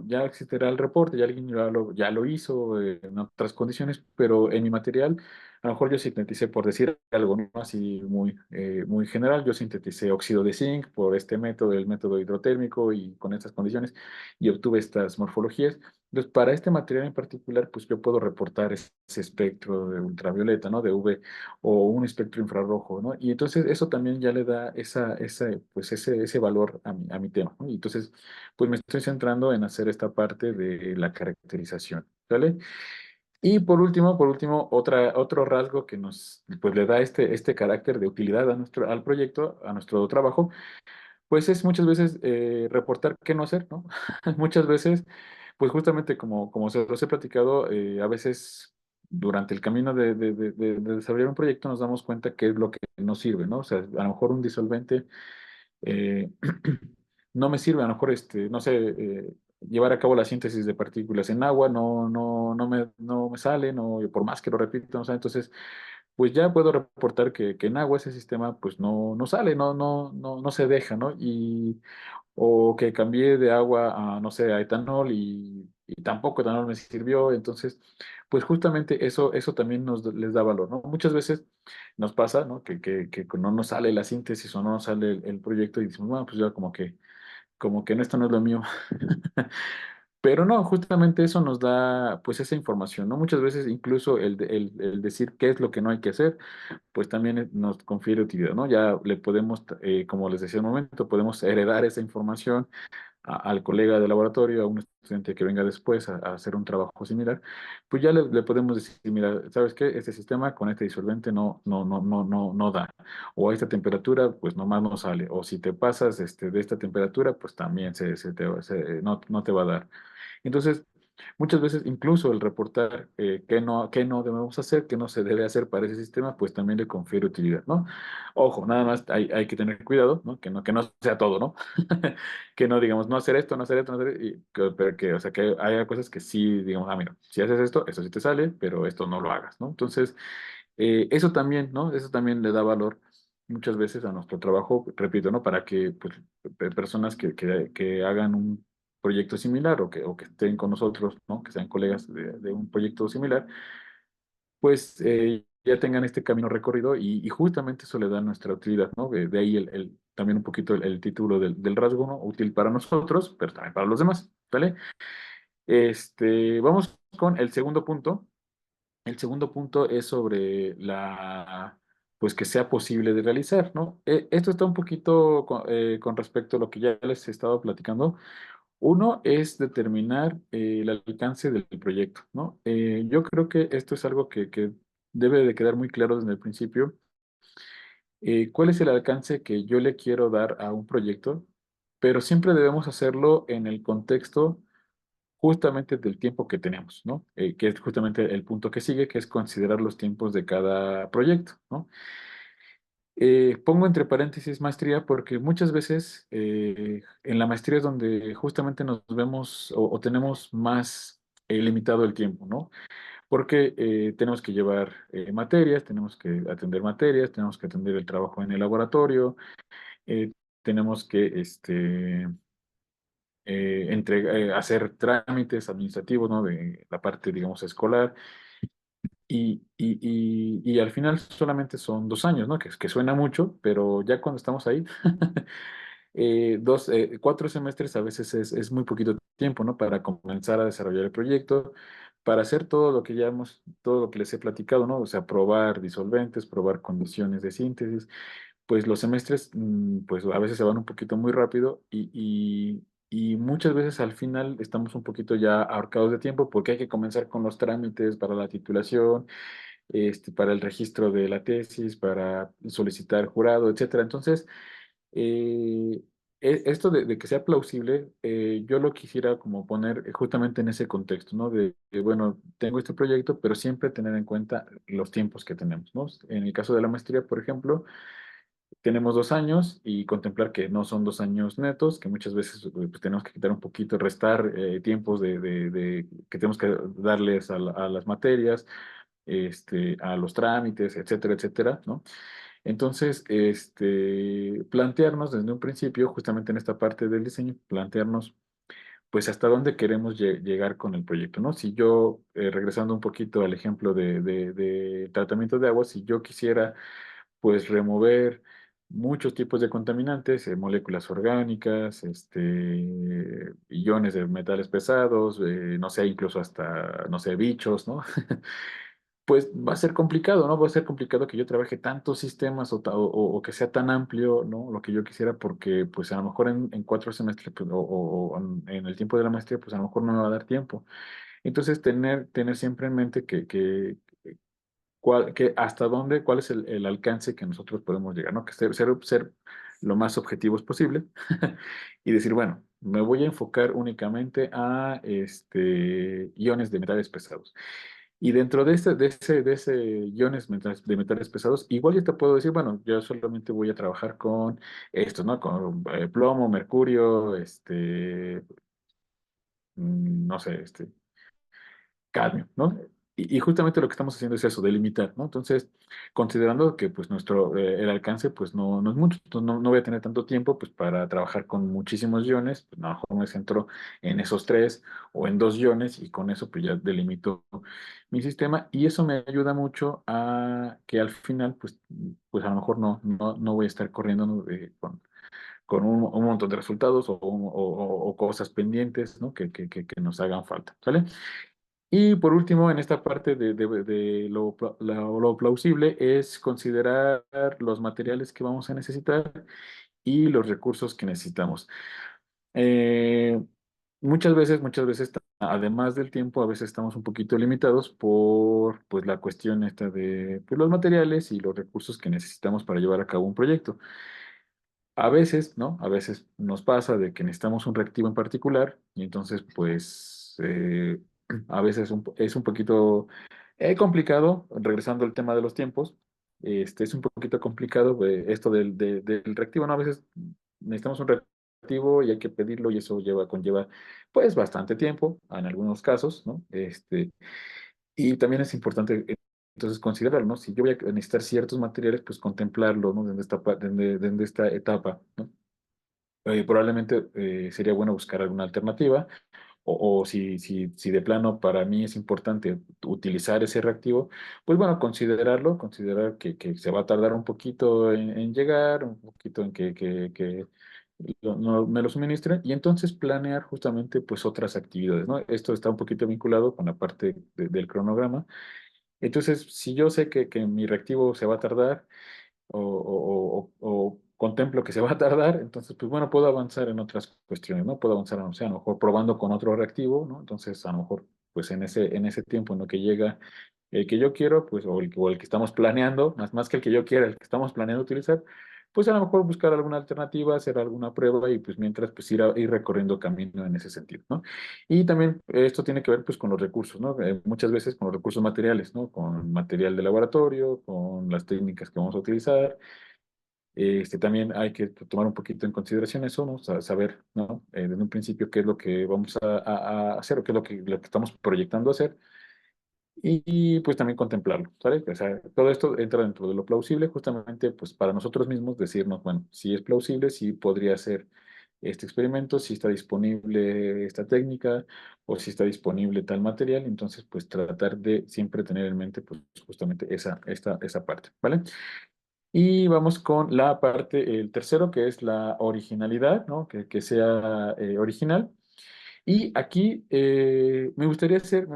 ya existirá el reporte, ya alguien ya lo hizo en otras condiciones, pero en mi material, a lo mejor yo sinteticé, por decir algo, ¿no? Así muy general, yo sinteticé óxido de zinc por este método, el método hidrotérmico, y con estas condiciones, y obtuve estas morfologías. Entonces, para este material en particular, pues yo puedo reportar ese espectro de ultravioleta, ¿no? De UV, o un espectro infrarrojo, ¿no? Y entonces eso también ya le da pues ese valor a mi tema, ¿no? Y entonces pues me estoy centrando en hacer esta parte de la caracterización, ¿vale? Y por último, otro rasgo que pues le da este carácter de utilidad al proyecto, a nuestro trabajo, pues es muchas veces reportar qué no hacer, ¿no? Muchas veces, pues justamente como se los he platicado, a veces durante el camino de desarrollar un proyecto nos damos cuenta qué es lo que no sirve, ¿no? O sea, a lo mejor un disolvente eh, no me sirve, a lo mejor, no sé, llevar a cabo la síntesis de partículas en agua, no me sale, no, por más que lo repito, no sale. Entonces, pues ya puedo reportar que en agua ese sistema, pues no sale, no se deja, ¿no? O que cambié de agua a, no sé, a etanol, y tampoco etanol me sirvió. Entonces, pues justamente eso también les da valor, ¿no? Muchas veces nos pasa, ¿no? Que no nos sale la síntesis, o no nos sale el proyecto, y decimos, bueno, pues ya como que no, esto no es lo mío. Pero no, justamente eso nos da pues esa información, ¿no? Muchas veces incluso el decir qué es lo que no hay que hacer, pues también nos confiere utilidad, ¿no? Ya le podemos, como les decía un momento, podemos heredar esa información al colega de laboratorio, a un estudiante que venga después a hacer un trabajo similar, pues ya le podemos decir, mira, ¿sabes qué? Este sistema con este disolvente no da. O a esta temperatura, pues nomás no sale. O si te pasas de esta temperatura, pues también no te va a dar. Entonces, muchas veces incluso el reportar qué no debemos hacer, qué no se debe hacer para ese sistema, pues también le confiere utilidad, ¿no? Ojo, nada más hay que tener cuidado, ¿no? Que no sea todo, ¿no? Que no digamos, no hacer esto, no hacer esto, no hacer, pero que, o sea, que haya cosas que sí, digamos, ah, mira, si haces esto, eso sí te sale, pero esto no lo hagas, ¿no? Entonces, eso también, ¿no? Eso también le da valor muchas veces a nuestro trabajo, repito, ¿no? Para que pues, personas que hagan un proyecto similar o que estén con nosotros, ¿no? Que sean colegas de un proyecto similar, pues ya tengan este camino recorrido y justamente eso le da nuestra utilidad, ¿no? De ahí también un poquito el título del rasgo, ¿no? Útil para nosotros, pero también para los demás, ¿vale? Vamos con el segundo punto. El segundo punto es sobre pues que sea posible de realizar, ¿no? Esto está un poquito con respecto a lo que ya les he estado platicando. Uno es determinar el alcance del proyecto, ¿no? Yo creo que esto es algo que debe de quedar muy claro desde el principio. ¿Cuál es el alcance que yo le quiero dar a un proyecto? Pero siempre debemos hacerlo en el contexto justamente del tiempo que tenemos, ¿no? Que es justamente el punto que sigue, que es considerar los tiempos de cada proyecto, ¿no? Pongo entre paréntesis maestría porque muchas veces en la maestría es donde justamente nos vemos o tenemos más limitado el tiempo, ¿no? Porque tenemos que llevar materias, tenemos que atender materias, tenemos que atender el trabajo en el laboratorio, eh, tenemos que hacer trámites administrativos, ¿no? De la parte, digamos, escolar. Y al final solamente son 2 años, ¿no? Que suena mucho, pero ya cuando estamos ahí, 4 semestres a veces es muy poquito tiempo, ¿no? Para comenzar a desarrollar el proyecto, para hacer todo lo que todo lo que les he platicado, ¿no? O sea, probar disolventes, probar condiciones de síntesis, pues los semestres, pues a veces se van un poquito muy rápido y muchas veces al final estamos un poquito ya ahorcados de tiempo porque hay que comenzar con los trámites para la titulación, para el registro de la tesis, para solicitar jurado, etcétera. Entonces, eh, esto de que sea plausible, yo lo quisiera como poner justamente en ese contexto, ¿no? Bueno, tengo este proyecto, pero siempre tener en cuenta los tiempos que tenemos, ¿no? En el caso de la maestría, por ejemplo, tenemos 2 años y contemplar que no son 2 años netos, que muchas veces pues, tenemos que quitar un poquito, restar tiempos que tenemos que darles a las materias, a los trámites, etcétera, etcétera, ¿no? Entonces, plantearnos desde un principio, justamente en esta parte del diseño, plantearnos pues hasta dónde queremos llegar con el proyecto, ¿no? Si yo, regresando un poquito al ejemplo de tratamiento de agua, si yo quisiera pues remover muchos tipos de contaminantes, moléculas orgánicas, iones de metales pesados, no sé, incluso hasta, no sé, bichos, ¿no? Pues va a ser complicado, ¿no? Va a ser complicado que yo trabaje tantos sistemas o que sea tan amplio, ¿no? Lo que yo quisiera, porque pues a lo mejor en 4 semestres pues, o en el tiempo de la maestría, pues a lo mejor no me va a dar tiempo. Entonces, tener siempre en mente que hasta dónde, cuál es el alcance que nosotros podemos llegar, ¿no? Que ser lo más objetivos posible y decir, bueno, me voy a enfocar únicamente a iones de metales pesados. Y dentro de ese de metales pesados, igual yo te puedo decir, bueno, yo solamente voy a trabajar con estos, ¿no? Con plomo, mercurio, no sé, cadmio, ¿no? Y justamente lo que estamos haciendo es eso, delimitar, ¿no? Entonces, considerando que pues el alcance pues no es mucho, entonces no voy a tener tanto tiempo pues para trabajar con muchísimos iones, pues a lo mejor me centro en esos tres o en 2 iones y con eso pues ya delimito mi sistema y eso me ayuda mucho a que al final pues a lo mejor no voy a estar corriendo, ¿no? con un montón de resultados o cosas pendientes, ¿no? Que nos hagan falta, ¿sale? Y por último, en esta parte de lo plausible es considerar los materiales que vamos a necesitar y los recursos que necesitamos. Eh, muchas veces, además del tiempo, a veces estamos un poquito limitados por pues, la cuestión esta de pues, los materiales y los recursos que necesitamos para llevar a cabo un proyecto. A veces, ¿no? A veces nos pasa de que necesitamos un reactivo en particular y entonces, pues, a veces es un poquito complicado, regresando al tema de los tiempos, es un poquito complicado esto del reactivo, ¿no? A veces necesitamos un reactivo y hay que pedirlo y eso conlleva, pues, bastante tiempo en algunos casos, ¿no? Y también es importante entonces considerar, ¿no? Si yo voy a necesitar ciertos materiales, pues contemplarlo, ¿no? Desde esta etapa, ¿no? Probablemente sería bueno buscar alguna alternativa o si de plano para mí es importante utilizar ese reactivo, pues bueno, considerar que se va a tardar un poquito en llegar, un poquito en que me lo suministren y entonces planear justamente pues otras actividades, ¿no? Esto está un poquito vinculado con la parte del cronograma. Entonces, si yo sé que mi reactivo se va a tardar, o contemplo que se va a tardar, entonces, pues bueno, puedo avanzar en otras cuestiones, ¿no? Puedo avanzar, no sé, a lo mejor probando con otro reactivo, ¿no? Entonces, a lo mejor, pues en ese tiempo en lo que llega el que yo quiero, pues, o el que estamos planeando, más que el que yo quiera, el que estamos planeando utilizar, pues a lo mejor buscar alguna alternativa, hacer alguna prueba y pues mientras, pues ir recorriendo camino en ese sentido, ¿no? Y también esto tiene que ver pues con los recursos, ¿no? Muchas veces con los recursos materiales, ¿no? Con material de laboratorio, con las técnicas que vamos a utilizar. También hay que tomar un poquito en consideración eso, ¿no? Saber, ¿no? Desde un principio qué es lo que vamos a hacer o qué es lo que estamos proyectando hacer pues también contemplarlo, ¿sabes? O sea, todo esto entra dentro de lo plausible, justamente pues para nosotros mismos decirnos, bueno, si es plausible, si podría ser este experimento, si está disponible esta técnica o si está disponible tal material, entonces pues tratar de siempre tener en mente pues justamente esa parte, ¿vale? Y vamos con la parte, el tercero, que es la originalidad, ¿no? Que sea original. Y aquí me gustaría hacer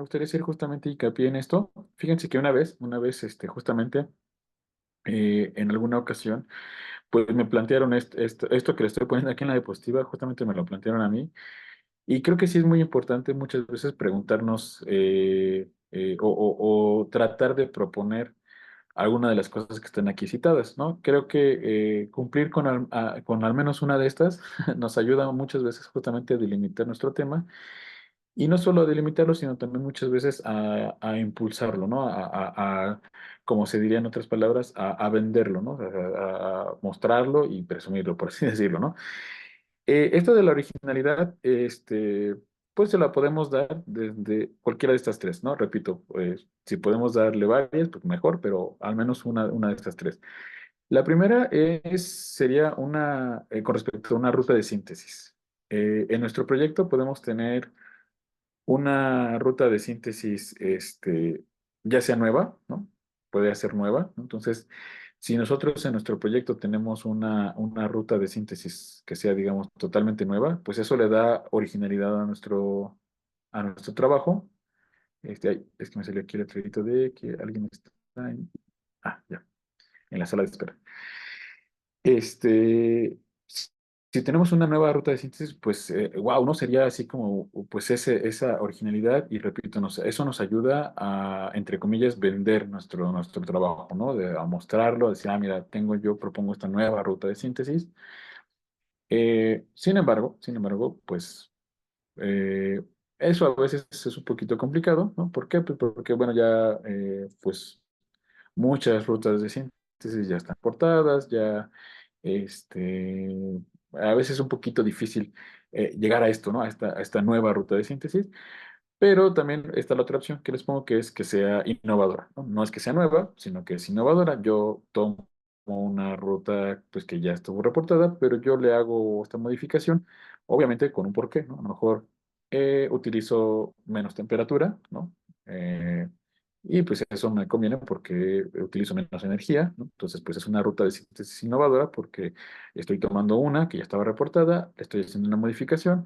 justamente hincapié en esto. Fíjense que una vez, justamente, en alguna ocasión, pues me plantearon esto que le estoy poniendo aquí en la diapositiva, justamente me lo plantearon a mí. Y creo que sí es muy importante muchas veces preguntarnos o tratar de proponer alguna de las cosas que están aquí citadas, ¿no? Creo que cumplir con al menos una de estas nos ayuda muchas veces justamente a delimitar nuestro tema y no solo a delimitarlo, sino también muchas veces a impulsarlo, ¿no? Como se diría en otras palabras, a venderlo, ¿no? A mostrarlo y presumirlo, por así decirlo, ¿no? Esto de la originalidad, pues se la podemos dar desde cualquiera de estas tres, ¿no? Repito, pues, si podemos darle varias, pues mejor, pero al menos una de estas tres. La primera sería con respecto a una ruta de síntesis. En nuestro proyecto podemos tener una ruta de síntesis, ya sea nueva, ¿no? Puede ser nueva, ¿no? Entonces, si nosotros en nuestro proyecto tenemos una ruta de síntesis que sea, digamos, totalmente nueva, pues eso le da originalidad a nuestro trabajo. Es que me salió aquí el letrerito de que alguien está ya, en la sala de espera. Este, si tenemos una nueva ruta de síntesis, pues, wow, ¿no? Sería así como, pues, esa originalidad y repito, eso nos ayuda a, entre comillas, vender nuestro trabajo, ¿no? A mostrarlo, decir, mira, propongo esta nueva ruta de síntesis. Sin embargo, pues, eh, eso a veces es un poquito complicado, ¿no? ¿Por qué? Pues porque, bueno, ya, pues, muchas rutas de síntesis ya están portadas, ya a veces es un poquito difícil llegar a esto, ¿no? A esta nueva ruta de síntesis, pero también está la otra opción que les pongo que es que sea innovadora, ¿no? No es que sea nueva, sino que es innovadora. Yo tomo una ruta pues que ya estuvo reportada, pero yo le hago esta modificación, obviamente con un porqué, ¿no? A lo mejor utilizo menos temperatura, ¿no? Y pues eso me conviene porque utilizo menos energía, ¿no? Entonces, pues es una ruta de síntesis innovadora porque estoy tomando una que ya estaba reportada, estoy haciendo una modificación,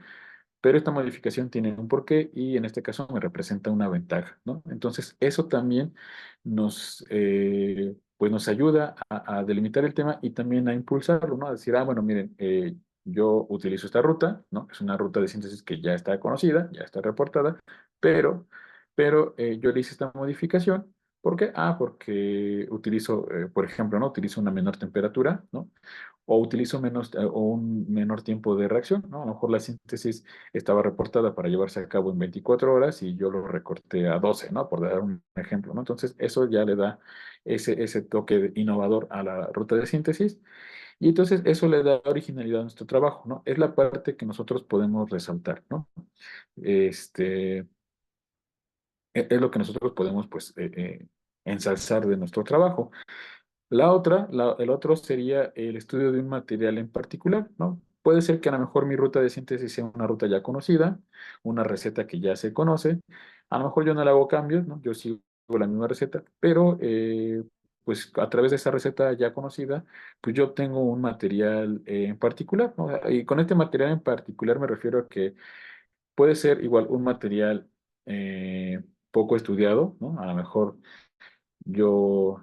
pero esta modificación tiene un porqué y en este caso me representa una ventaja, ¿no? Entonces, eso también pues nos ayuda a delimitar el tema y también a impulsarlo, ¿no? A decir, bueno, miren, yo utilizo esta ruta, ¿no? Es una ruta de síntesis que ya está conocida, ya está reportada, pero, pero yo le hice esta modificación. ¿Por qué? Porque utilizo, por ejemplo, ¿no? Utilizo una menor temperatura, ¿no? O utilizo menos o un menor tiempo de reacción, ¿no? A lo mejor la síntesis estaba reportada para llevarse a cabo en 24 horas y yo lo recorté a 12, ¿no? Por dar un ejemplo, ¿no? Entonces, eso ya le da ese toque innovador a la ruta de síntesis y entonces eso le da originalidad a nuestro trabajo, ¿no? Es la parte que nosotros podemos resaltar, ¿no? Este, es lo que nosotros podemos, pues, ensalzar de nuestro trabajo. El otro sería el estudio de un material en particular, ¿no? Puede ser que a lo mejor mi ruta de síntesis sea una ruta ya conocida, una receta que ya se conoce. A lo mejor yo no le hago cambios, ¿no? Yo sigo la misma receta, pero pues a través de esa receta ya conocida, pues yo tengo un material en particular, ¿no? Y con este material en particular me refiero a que puede ser igual un material poco estudiado, ¿no? A lo mejor yo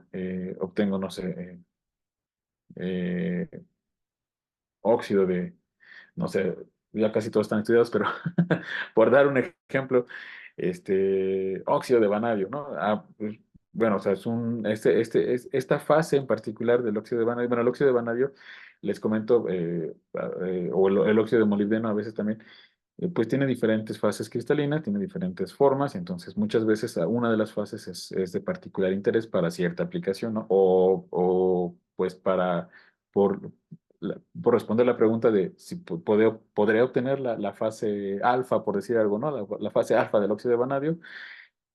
obtengo, no sé, eh, óxido de, no sé, ya casi todos están estudiados, pero por dar un ejemplo, óxido de vanadio, ¿no? Pues, bueno, o sea, esta fase en particular del óxido de vanadio, bueno, el óxido de vanadio, les comento, o el óxido de molibdeno a veces también, pues tiene diferentes fases cristalinas, tiene diferentes formas, entonces muchas veces una de las fases es de particular interés para cierta aplicación, ¿no? O pues por, por responder la pregunta de si podré obtener la fase alfa, por decir algo, ¿no? La fase alfa del óxido de vanadio,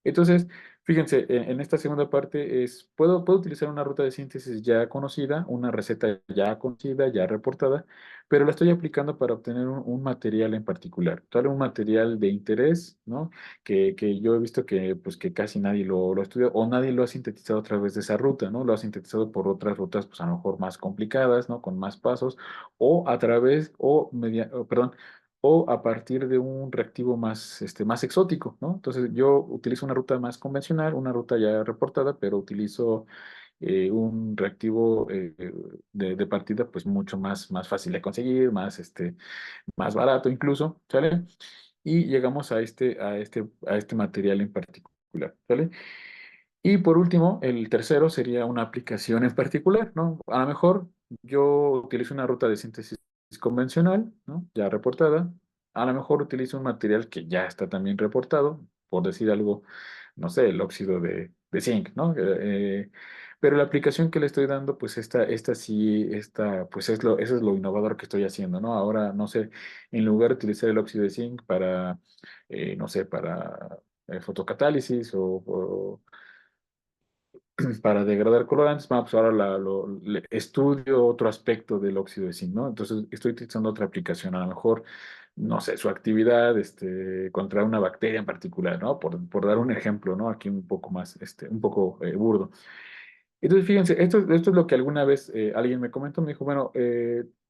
entonces, fíjense, en esta segunda parte puedo utilizar una ruta de síntesis ya conocida, una receta ya conocida, ya reportada, pero la estoy aplicando para obtener un material en particular, tal un material de interés, ¿no? Que yo he visto que, pues, que casi nadie lo estudia o nadie lo ha sintetizado a través de esa ruta, ¿no? Lo ha sintetizado por otras rutas, pues a lo mejor más complicadas, ¿no? Con más pasos, o a través, perdón, o a partir de un reactivo más exótico, ¿no? Entonces yo utilizo una ruta más convencional, una ruta ya reportada, pero utilizo un reactivo de partida pues mucho más fácil de conseguir, más barato incluso, ¿sale? Y llegamos a este material en particular, ¿sale? Y por último, el tercero sería una aplicación en particular, ¿no? A lo mejor yo utilizo una ruta de síntesis convencional, ¿no? Ya reportada. A lo mejor utilizo un material que ya está también reportado, por decir algo, no sé, el óxido de zinc, ¿no? Pero la aplicación que le estoy dando, pues pues eso es lo innovador que estoy haciendo, ¿no? Ahora, no sé, en lugar de utilizar el óxido de zinc para, no sé, para fotocatálisis para degradar colorantes, pues ahora estudio otro aspecto del óxido de zinc, ¿no? Entonces estoy utilizando otra aplicación, a lo mejor, no sé, su actividad contra una bacteria en particular, ¿no? Por dar un ejemplo, ¿no? Aquí un poco más, un poco burdo. Entonces, fíjense, esto es lo que alguna vez alguien me comentó, me dijo, bueno,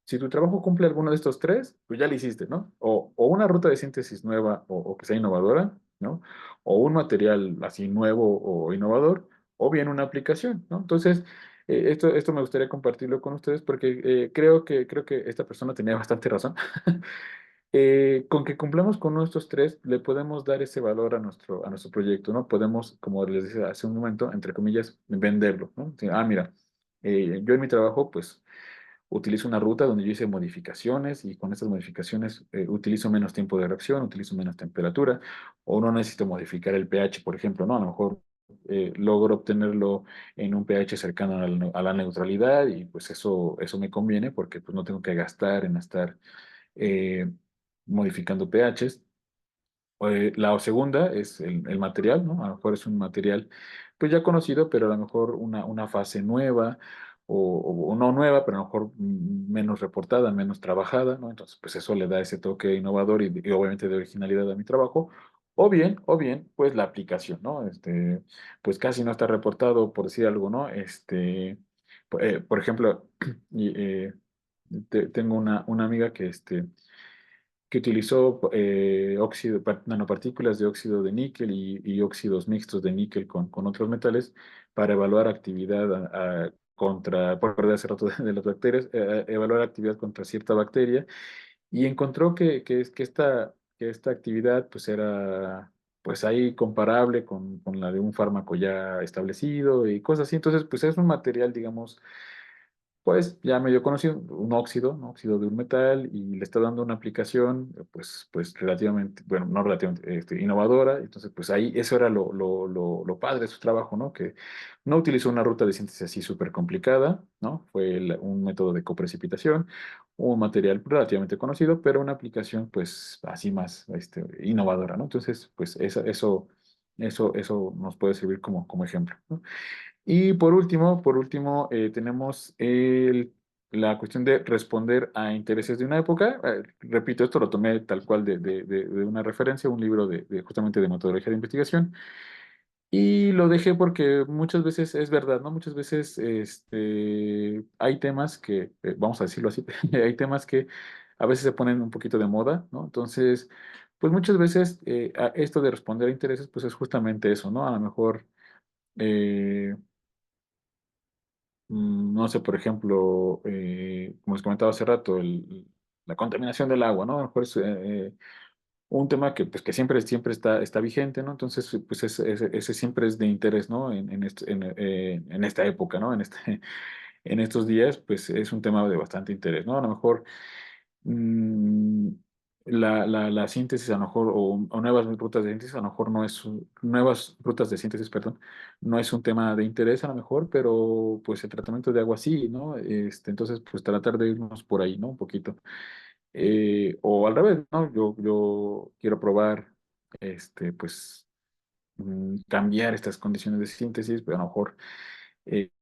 si tu trabajo cumple alguno de estos tres, pues ya lo hiciste, ¿no? O una ruta de síntesis nueva o que sea innovadora, ¿no? O un material así nuevo o innovador, o bien una aplicación, ¿no? Entonces, esto me gustaría compartirlo con ustedes porque creo que esta persona tenía bastante razón. Con que cumplamos con nuestros tres, le podemos dar ese valor a nuestro proyecto, ¿no? Podemos, como les decía hace un momento, entre comillas, venderlo, ¿no? Sí, mira, yo en mi trabajo, pues, utilizo una ruta donde yo hice modificaciones y con estas modificaciones utilizo menos tiempo de reacción, utilizo menos temperatura, o no necesito modificar el pH, por ejemplo, ¿no? A lo mejor logro obtenerlo en un pH cercano a la neutralidad y pues eso me conviene porque pues no tengo que gastar en estar eh, modificando pHs. La segunda es el material, ¿no? A lo mejor es un material pues ya conocido, pero a lo mejor una fase nueva o no nueva, pero a lo mejor menos reportada, menos trabajada, ¿no? Entonces, pues eso le da ese toque innovador y obviamente de originalidad a mi trabajo. o bien, pues la aplicación, ¿no? Pues casi no está reportado, por decir algo, ¿no? Por ejemplo, y, tengo una amiga que utilizó nanopartículas de óxido de níquel y óxidos mixtos de níquel con otros metales para evaluar actividad contra, por perder hace rato de las bacterias, evaluar actividad contra cierta bacteria y encontró que esta actividad pues era pues ahí comparable con la de un fármaco ya establecido y cosas así. Entonces, pues es un material, digamos, pues ya medio conocido, un óxido, ¿no? Óxido de un metal y le está dando una aplicación, pues relativamente, bueno, no relativamente, innovadora. Entonces, pues ahí eso era lo padre de su trabajo, ¿no? Que no utilizó una ruta de síntesis así súper complicada, ¿no? Fue un método de coprecipitación, un material relativamente conocido, pero una aplicación, pues así más, innovadora, ¿no? Entonces, pues eso nos puede servir como ejemplo, ¿no? Y por último, tenemos la cuestión de responder a intereses de una época. Repito, esto lo tomé tal cual de una referencia, un libro justamente de metodología de investigación. Y lo dejé porque muchas veces es verdad, ¿no? Muchas veces hay temas que, vamos a decirlo así, hay temas que a veces se ponen un poquito de moda, ¿no? Entonces, pues muchas veces esto de responder a intereses, pues es justamente eso, ¿no? A lo mejor... eh, no sé, por ejemplo, como les comentaba hace rato, la contaminación del agua, ¿no? A lo mejor es un tema pues, que siempre está vigente, ¿no? Entonces, pues ese siempre es de interés, ¿no? En esta época, ¿no? En estos días, pues es un tema de bastante interés, ¿no? A lo mejor mm, la síntesis a lo mejor, o nuevas rutas de síntesis, a lo mejor nuevas rutas de síntesis, perdón, no es un tema de interés a lo mejor, pero pues el tratamiento de agua sí, ¿no? Entonces, pues tratar de irnos por ahí, ¿no? Un poquito. O al revés, ¿no? Yo quiero probar, pues, cambiar estas condiciones de síntesis, pero a lo mejor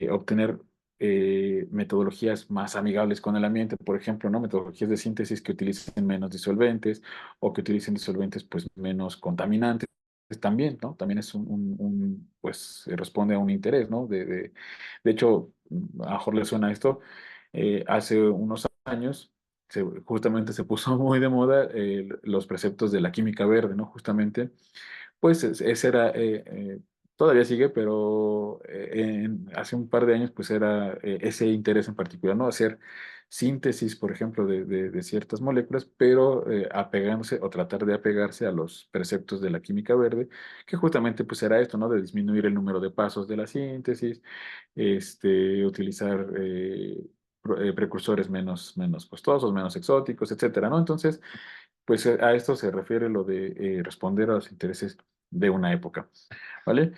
obtener metodologías más amigables con el ambiente, por ejemplo, ¿no? Metodologías de síntesis que utilicen menos disolventes o que utilicen disolventes pues menos contaminantes. También, ¿no? También es pues responde a un interés, ¿no? De hecho, a lo mejor le suena esto, hace unos años justamente se puso muy de moda los preceptos de la química verde, ¿no? Justamente pues ese era, todavía sigue, pero hace un par de años pues era ese interés en particular, ¿no? Hacer síntesis, por ejemplo, de ciertas moléculas, pero apegándose o tratar de apegarse a los preceptos de la química verde, que justamente pues era esto, ¿no? De disminuir el número de pasos de la síntesis, utilizar precursores menos costosos, menos exóticos, etcétera, ¿no? Entonces, pues a esto se refiere lo de responder a los intereses de una época, ¿vale?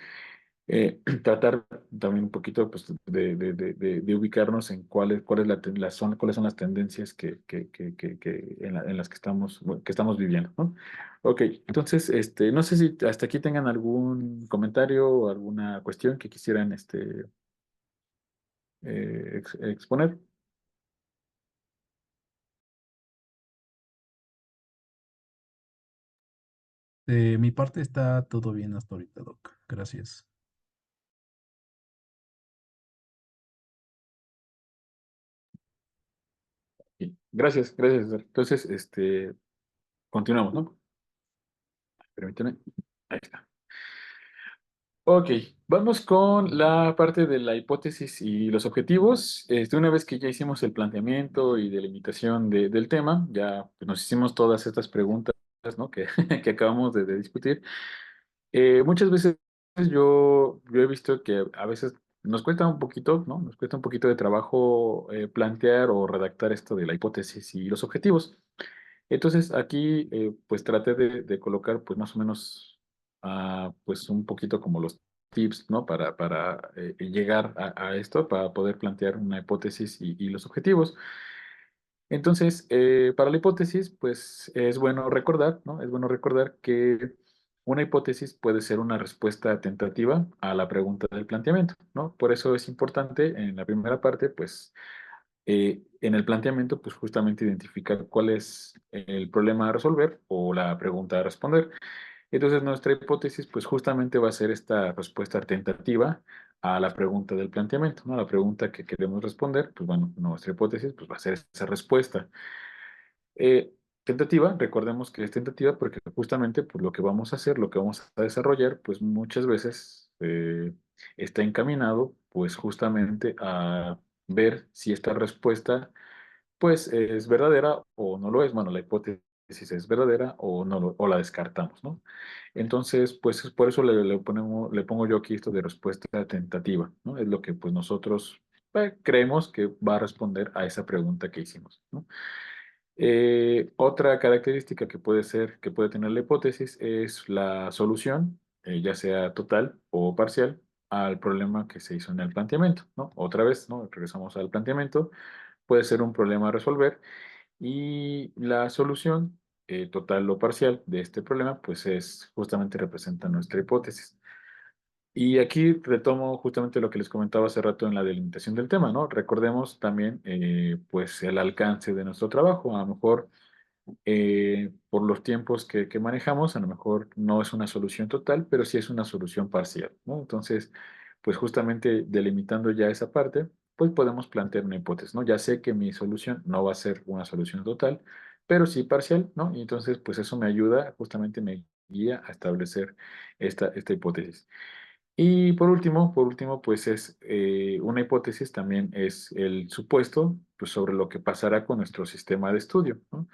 Tratar también un poquito pues, de ubicarnos en cuáles son las tendencias en las bueno, que estamos viviendo, ¿no? Ok, entonces, no sé si hasta aquí tengan algún comentario o alguna cuestión que quisieran exponer. De mi parte está todo bien hasta ahorita, Doc. Gracias. Sí, gracias, gracias. César. Entonces, continuamos, ¿no? Permíteme. Ahí está. Ok, vamos con la parte de la hipótesis y los objetivos. Una vez que ya hicimos el planteamiento y delimitación del tema, ya pues, nos hicimos todas estas preguntas, ¿no? que acabamos de discutir. Muchas veces yo he visto que a veces nos cuesta un poquito, ¿no? Nos cuesta un poquito de trabajo plantear o redactar esto de la hipótesis y los objetivos. Entonces aquí pues traté de colocar pues más o menos pues un poquito como los tips, ¿no? Para llegar a esto, para poder plantear una hipótesis y los objetivos. Entonces, para la hipótesis, pues es bueno recordar, ¿no? Es bueno recordar que una hipótesis puede ser una respuesta tentativa a la pregunta del planteamiento, ¿no? Por eso es importante en la primera parte, pues en el planteamiento, pues justamente identificar cuál es el problema a resolver o la pregunta a responder. Entonces, nuestra hipótesis, pues justamente va a ser esta respuesta tentativa a la pregunta del planteamiento, ¿no? La pregunta que queremos responder, pues bueno, nuestra hipótesis, pues va a ser esa respuesta. Tentativa, recordemos que es tentativa porque justamente pues, lo que vamos a hacer, lo que vamos a desarrollar, pues muchas veces está encaminado pues justamente a ver si esta respuesta pues es verdadera o no lo es. Bueno, la hipótesis es verdadera o no o la descartamos, ¿no? Entonces, pues es por eso le pongo yo aquí esto de respuesta tentativa, ¿no? Es lo que pues nosotros creemos que va a responder a esa pregunta que hicimos, ¿no? Otra característica que puede ser, que puede tener la hipótesis es la solución, ya sea total o parcial, al problema que se hizo en el planteamiento, ¿no? Otra vez, ¿no? Regresamos al planteamiento. Puede ser un problema a resolver y la solución, total o parcial de este problema, pues es justamente representa nuestra hipótesis. Y aquí retomo justamente lo que les comentaba hace rato en la delimitación del tema, ¿no? Recordemos también, pues, el alcance de nuestro trabajo. A lo mejor, por los tiempos que manejamos, a lo mejor no es una solución total, pero sí es una solución parcial, ¿no? Entonces, pues, justamente delimitando ya esa parte, pues podemos plantear una hipótesis, ¿no? Ya sé que mi solución no va a ser una solución total, pero sí parcial, ¿no? Y entonces, pues eso me ayuda, justamente me guía a establecer esta hipótesis. Y por último, pues es una hipótesis también es el supuesto pues, sobre lo que pasará con nuestro sistema de estudio, ¿no?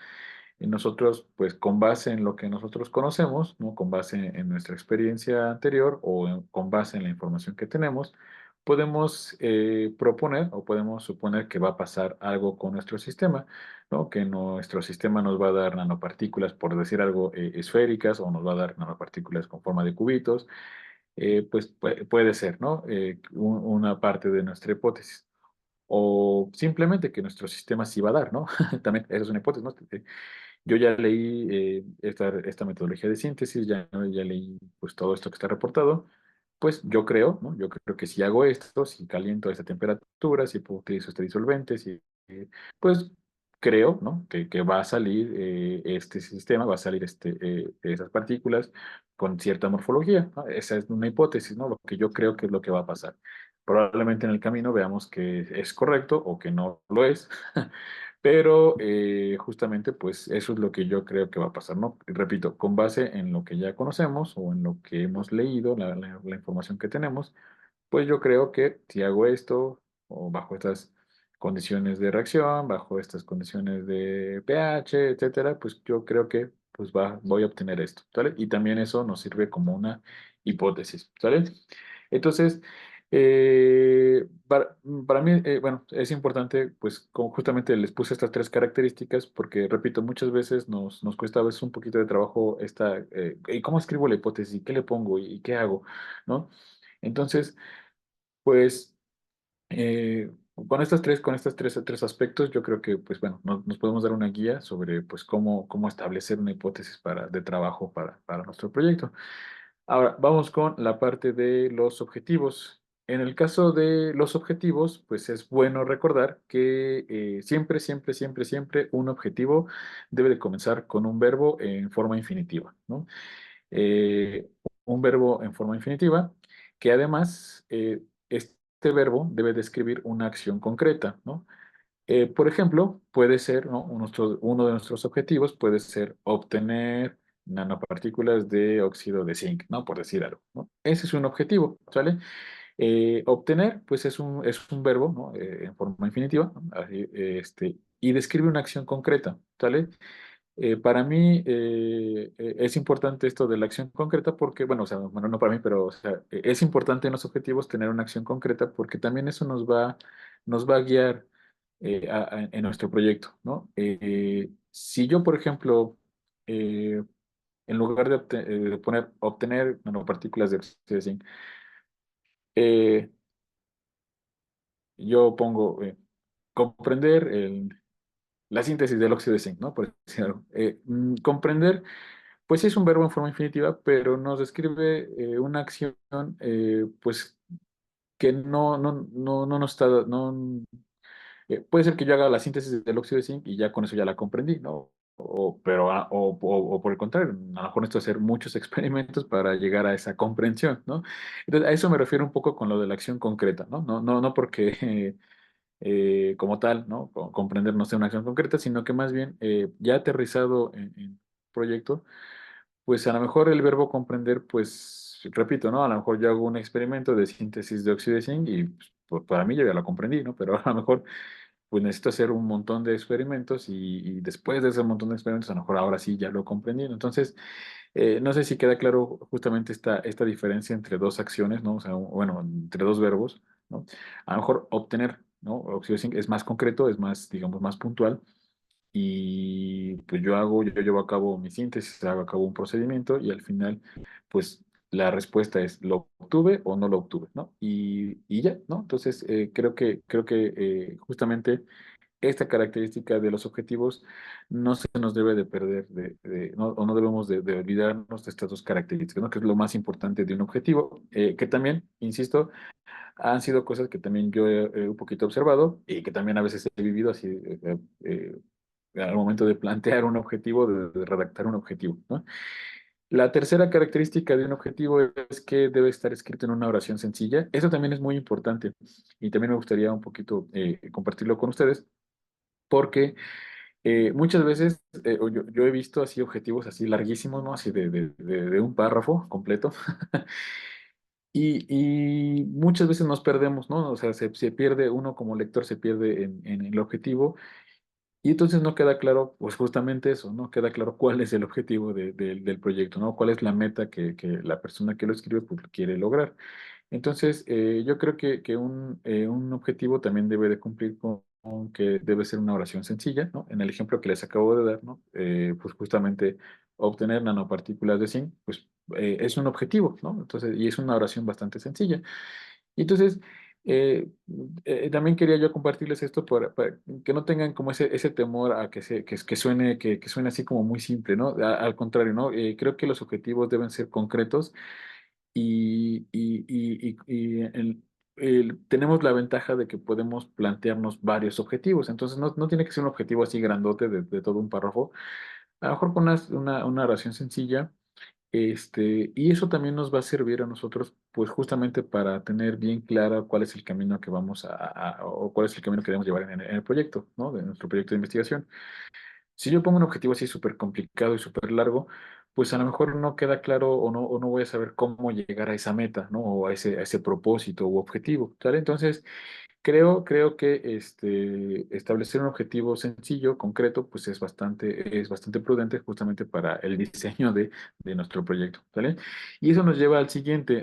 Y nosotros, pues con base en lo que nosotros conocemos, ¿no? Con base en nuestra experiencia anterior o con base en la información que tenemos, podemos proponer o podemos suponer que va a pasar algo con nuestro sistema, ¿no? Que nuestro sistema nos va a dar nanopartículas, por decir algo, esféricas o nos va a dar nanopartículas con forma de cubitos, pues puede ser, ¿no? Una parte de nuestra hipótesis. O simplemente que nuestro sistema sí va a dar, ¿no? También, esa es una hipótesis, ¿no? Yo ya leí esta metodología de síntesis, ya leí pues todo esto que está reportado, pues yo creo, ¿no? Yo creo que si hago esto, si caliento a esta temperatura, si utilizo este disolvente, si, pues creo, ¿no? Que va a salir este sistema, va a salir esas partículas con cierta morfología, ¿no? Esa es una hipótesis, ¿no? Lo que yo creo que es lo que va a pasar. Probablemente en el camino veamos que es correcto o que no lo es, pero justamente pues eso es lo que yo creo que va a pasar, ¿no? Repito, con base en lo que ya conocemos o en lo que hemos leído, la información que tenemos, pues yo creo que si hago esto o bajo estas condiciones de reacción, bajo estas condiciones de pH, etcétera, pues yo creo que pues voy a obtener esto, ¿sale? Y también eso nos sirve como una hipótesis, ¿sale? Entonces, para mí, bueno, es importante, pues como justamente les puse estas tres características, porque, repito, muchas veces nos cuesta a veces un poquito de trabajo ¿y cómo escribo la hipótesis? ¿Y qué le pongo? ¿Y qué hago? ¿No? Entonces, pues con estos tres aspectos, yo creo que, pues bueno, nos podemos dar una guía sobre, pues, cómo establecer una hipótesis de trabajo para nuestro proyecto. Ahora, vamos con la parte de los objetivos. En el caso de los objetivos, pues es bueno recordar que siempre, siempre, siempre, siempre un objetivo debe de comenzar con un verbo en forma infinitiva, ¿no? eh, un verbo en forma infinitiva, que además este verbo debe describir una acción concreta, ¿no? Por ejemplo, puede ser, ¿no? Uno de nuestros objetivos puede ser obtener nanopartículas de óxido de zinc, ¿no? Por decir algo, ¿no? Ese es un objetivo, ¿sale? Obtener, pues es un verbo, ¿no? En forma infinitiva, ¿no? Y describe una acción concreta, ¿sale? Para mí es importante esto de la acción concreta porque, bueno, o sea, bueno, no para mí, pero o sea, es importante en los objetivos tener una acción concreta porque también eso nos va a guiar en nuestro proyecto, ¿no? Si yo, por ejemplo, en lugar de poner obtener nanopartículas de oxígeno, de zinc, eh, yo pongo comprender la síntesis del óxido de zinc, ¿no? Por decir algo. Comprender. Pues sí es un verbo en forma infinitiva, pero nos describe una acción, pues que no nos está, puede ser que yo haga la síntesis del óxido de zinc y ya con eso ya la comprendí, ¿no? o por el contrario, a lo mejor necesito hacer muchos experimentos para llegar a esa comprensión, ¿no? Entonces, a eso me refiero un poco con lo de la acción concreta, ¿no? No porque como tal, ¿no? Comprender no sea una acción concreta, sino que más bien ya aterrizado en proyecto, pues a lo mejor el verbo comprender, pues repito, ¿no? A lo mejor yo hago un experimento de síntesis de óxido de zinc y pues, para mí yo ya la comprendí, ¿no? Pero a lo mejor pues necesito hacer un montón de experimentos y después de ese montón de experimentos, a lo mejor ahora sí ya lo comprendí. Entonces, no sé si queda claro justamente esta diferencia entre dos acciones, ¿no? O sea, bueno, entre dos verbos, ¿no? A lo mejor obtener, ¿no? Óxido de zinc es más concreto, es más, digamos, más puntual y pues yo llevo a cabo mi síntesis, hago a cabo un procedimiento y al final, pues la respuesta es, ¿lo obtuve o no lo obtuve? ¿No? Y ya, ¿no? Entonces, creo que justamente esta característica de los objetivos no se nos debe de perder, no, o no debemos de olvidarnos de estas dos características, ¿no? Que es lo más importante de un objetivo, que también, insisto, han sido cosas que también yo he un poquito observado y que también a veces he vivido así al momento de plantear un objetivo, de redactar un objetivo, ¿no? La tercera característica de un objetivo es que debe estar escrito en una oración sencilla. Eso también es muy importante y también me gustaría un poquito compartirlo con ustedes porque muchas veces yo he visto así objetivos así larguísimos, ¿no? Así de un párrafo completo. Y muchas veces nos perdemos, ¿no? O sea, se pierde, uno como lector se pierde en el objetivo y entonces no queda claro, pues justamente eso, ¿no? Queda claro cuál es el objetivo del proyecto, ¿no? Cuál es la meta que la persona que lo escribe pues, quiere lograr. Entonces, yo creo que un objetivo también debe de cumplir con que debe ser una oración sencilla, ¿no? En el ejemplo que les acabo de dar, ¿no? Pues justamente obtener nanopartículas de zinc, pues es un objetivo, ¿no? Entonces, y es una oración bastante sencilla. Y entonces, eh, también quería yo compartirles esto para que no tengan como ese temor a que suene así como muy simple, ¿no? Al contrario, ¿no? Creo que los objetivos deben ser concretos tenemos la ventaja de que podemos plantearnos varios objetivos. Entonces, no tiene que ser un objetivo así grandote de todo un párrafo. A lo mejor con una oración sencilla, y eso también nos va a servir a nosotros, pues justamente para tener bien clara cuál es el camino que vamos o cuál es el camino que debemos llevar en el proyecto, ¿no? De nuestro proyecto de investigación. Si yo pongo un objetivo así súper complicado y súper largo, pues a lo mejor no queda claro o no voy a saber cómo llegar a esa meta, ¿no? O a ese propósito u objetivo, ¿sale? Entonces, creo que establecer un objetivo sencillo, concreto, pues es bastante prudente justamente para el diseño de nuestro proyecto, ¿sale? Y eso nos lleva al siguiente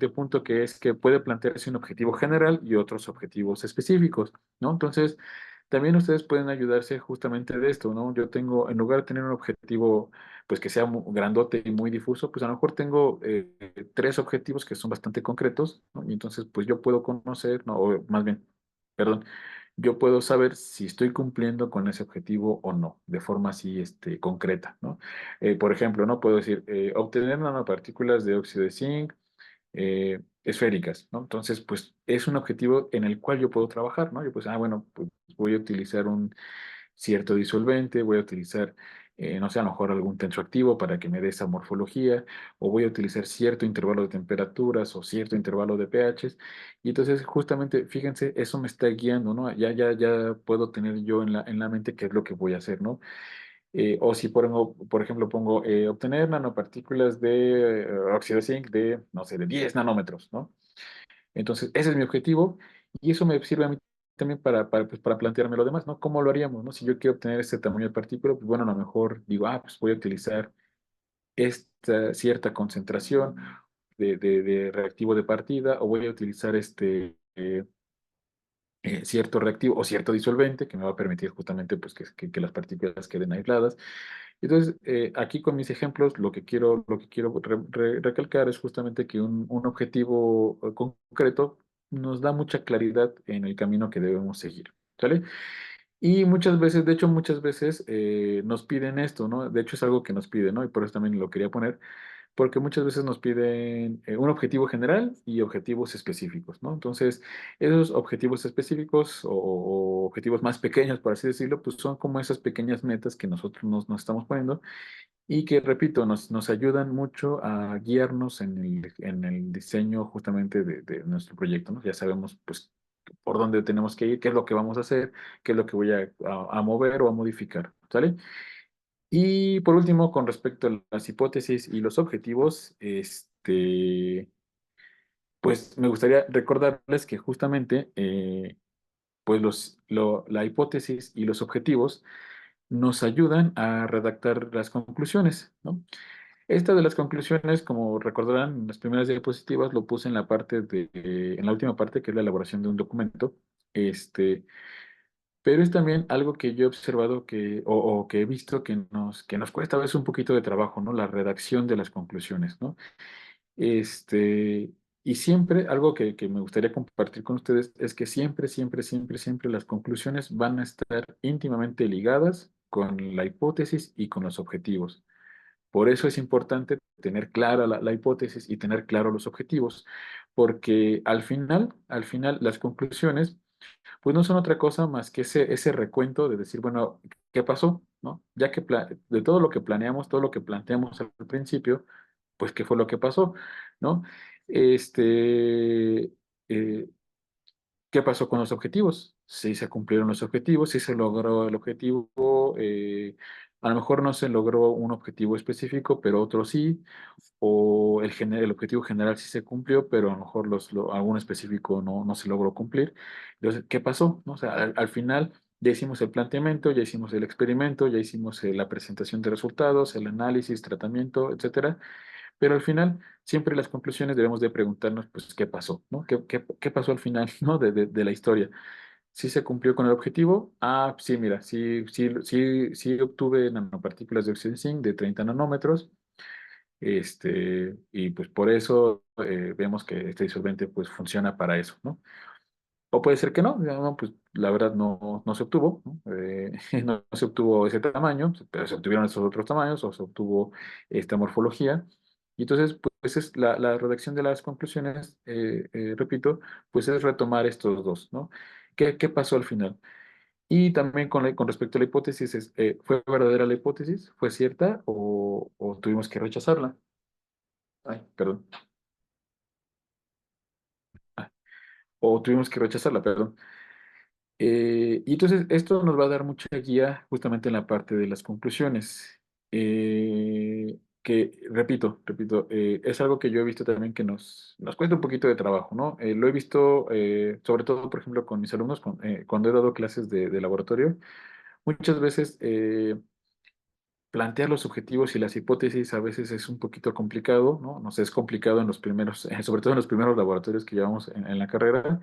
punto, que es que puede plantearse un objetivo general y otros objetivos específicos, ¿no? Entonces, también ustedes pueden ayudarse justamente de esto, ¿no? Yo tengo, en lugar de tener un objetivo, pues que sea grandote y muy difuso, pues a lo mejor tengo tres objetivos que son bastante concretos, ¿no? Y entonces, pues yo puedo conocer, no, o más bien, perdón, yo puedo saber si estoy cumpliendo con ese objetivo o no, de forma así, concreta, ¿no? Por ejemplo, ¿no? Puedo decir, obtener nanopartículas de óxido de zinc esféricas, ¿no? Entonces, pues es un objetivo en el cual yo puedo trabajar, ¿no? Yo pues, bueno, pues voy a utilizar un cierto disolvente, voy a utilizar, no sé, a lo mejor algún tensoactivo para que me dé esa morfología, o voy a utilizar cierto intervalo de temperaturas o cierto intervalo de pHs, y entonces justamente, fíjense, eso me está guiando, ¿no? Ya puedo tener yo en la mente qué es lo que voy a hacer, ¿no? O si por ejemplo, pongo obtener nanopartículas de óxido de zinc de, no sé, de 10 nanómetros, ¿no? Entonces, ese es mi objetivo y eso me sirve a mí también pues, para plantearme lo demás, ¿no? ¿Cómo lo haríamos, no? Si yo quiero obtener este tamaño de partícula, pues bueno, a lo mejor digo, pues voy a utilizar esta cierta concentración de reactivo de partida o voy a utilizar cierto reactivo o cierto disolvente que me va a permitir justamente pues, que las partículas queden aisladas. Entonces, aquí con mis ejemplos, lo que quiero recalcar es justamente que un objetivo concreto nos da mucha claridad en el camino que debemos seguir, ¿sale? Y muchas veces, de hecho, muchas veces nos piden esto, ¿no? De hecho, es algo que nos piden, ¿no? Y por eso también lo quería poner, porque muchas veces nos piden un objetivo general y objetivos específicos, ¿no? Entonces, esos objetivos específicos o objetivos más pequeños, por así decirlo, pues son como esas pequeñas metas que nosotros nos estamos poniendo y que, repito, nos ayudan mucho a guiarnos en el diseño justamente de nuestro proyecto, ¿no? Ya sabemos, pues, por dónde tenemos que ir, qué es lo que vamos a hacer, qué es lo que voy a mover o a modificar, ¿sale? Y por último, con respecto a las hipótesis y los objetivos, pues me gustaría recordarles que justamente, pues la hipótesis y los objetivos nos ayudan a redactar las conclusiones, ¿no? Esta de las conclusiones, como recordarán, en las primeras diapositivas lo puse en la parte en la última parte, que es la elaboración de un documento. Este, pero es también algo que yo he observado o que he visto que nos cuesta a veces un poquito de trabajo, ¿no? La redacción de las conclusiones, ¿no? Y siempre, algo que me gustaría compartir con ustedes es que siempre las conclusiones van a estar íntimamente ligadas con la hipótesis y con los objetivos. Por eso es importante tener clara la hipótesis y tener claros los objetivos, porque al final, las conclusiones pues no son otra cosa más que ese recuento de decir, bueno, ¿qué pasó? ¿No? Ya que de todo lo que planeamos, todo lo que planteamos al principio, pues ¿qué fue lo que pasó? ¿No? Este, eh, ¿Qué pasó con los objetivos? Si se cumplieron los objetivos, si se logró el objetivo, a lo mejor no se logró un objetivo específico, pero otro sí, o el objetivo general sí se cumplió, pero a lo mejor algún específico no se logró cumplir. Entonces, ¿qué pasó? ¿No? O sea, al final ya hicimos el planteamiento, ya hicimos el experimento, ya hicimos la presentación de resultados, el análisis, tratamiento, etcétera. Pero al final, siempre las conclusiones debemos de preguntarnos, pues, ¿qué pasó? ¿No? ¿Qué pasó al final, ¿no? De la historia. ¿Sí se cumplió con el objetivo? Ah, sí, mira, sí obtuve nanopartículas de óxido de zinc de 30 nanómetros, y pues por eso vemos que este disolvente pues funciona para eso, ¿no? O puede ser que no, no, pues la verdad no se obtuvo, ¿no? No se obtuvo ese tamaño, pero se obtuvieron esos otros tamaños o se obtuvo esta morfología. Y entonces, pues es la redacción de las conclusiones, repito, pues es retomar estos dos, ¿no? ¿Qué pasó al final? Y también con respecto a la hipótesis, ¿fue verdadera la hipótesis? ¿Fue cierta o tuvimos que rechazarla? Ay, perdón. Ah, o tuvimos que rechazarla, perdón. Y entonces esto nos va a dar mucha guía justamente en la parte de las conclusiones, que repito, es algo que yo he visto también que nos cuesta un poquito de trabajo, ¿no? Lo he visto sobre todo, por ejemplo, con mis alumnos, cuando he dado clases de laboratorio, muchas veces plantear los objetivos y las hipótesis a veces es un poquito complicado, ¿no? Nos es complicado en los primeros, sobre todo en los primeros laboratorios que llevamos en la carrera.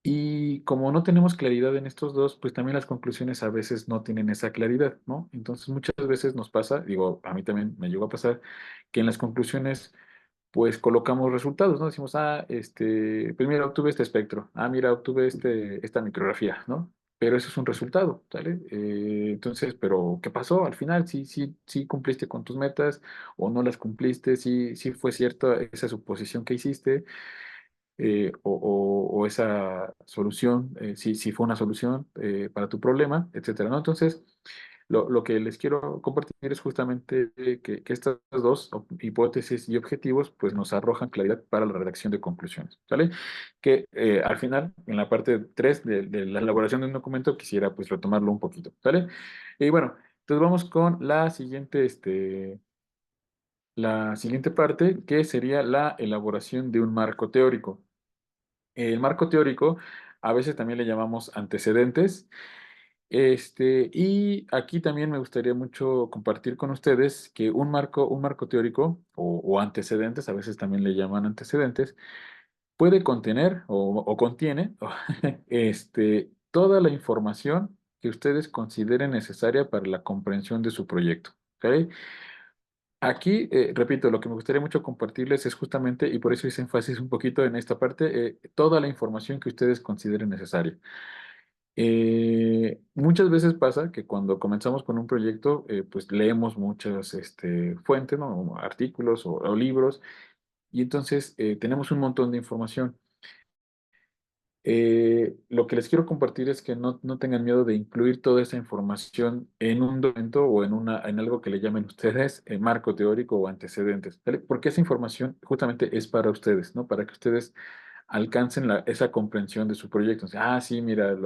Y como no tenemos claridad en estos dos, pues también las conclusiones a veces no tienen esa claridad, ¿no? Entonces muchas veces nos pasa, digo, a mí también me llegó a pasar, que en las conclusiones pues colocamos resultados, ¿no? Decimos, pues mira, obtuve este espectro, mira, obtuve esta micrografía, ¿no? Pero eso es un resultado, ¿sale? Entonces, pero ¿qué pasó? Al final, sí cumpliste con tus metas o no las cumpliste, sí fue cierta esa suposición que hiciste, o esa solución, si fue una solución para tu problema, etcétera, ¿no? Entonces, lo que les quiero compartir es justamente que estas dos hipótesis y objetivos pues nos arrojan claridad para la redacción de conclusiones, ¿vale? Que al final, en la parte 3 de la elaboración de un documento, quisiera pues retomarlo un poquito, ¿vale? Y bueno, entonces vamos con la siguiente parte, que sería la elaboración de un marco teórico. El marco teórico a veces también le llamamos antecedentes. Y aquí también me gustaría mucho compartir con ustedes que un marco teórico o antecedentes, a veces también le llaman antecedentes, puede contener o contiene toda la información que ustedes consideren necesaria para la comprensión de su proyecto. ¿Ok? Aquí, repito, lo que me gustaría mucho compartirles es justamente, y por eso hice énfasis un poquito en esta parte, toda la información que ustedes consideren necesaria. Muchas veces pasa que cuando comenzamos con un proyecto, pues leemos muchas fuentes, ¿no? O artículos o libros, y entonces tenemos un montón de información. Lo que les quiero compartir es que no tengan miedo de incluir toda esa información en un documento o en algo que le llamen ustedes marco teórico o antecedentes, ¿vale? Porque esa información justamente es para ustedes, ¿no? Para que ustedes alcancen esa comprensión de su proyecto. O sea, sí, mira,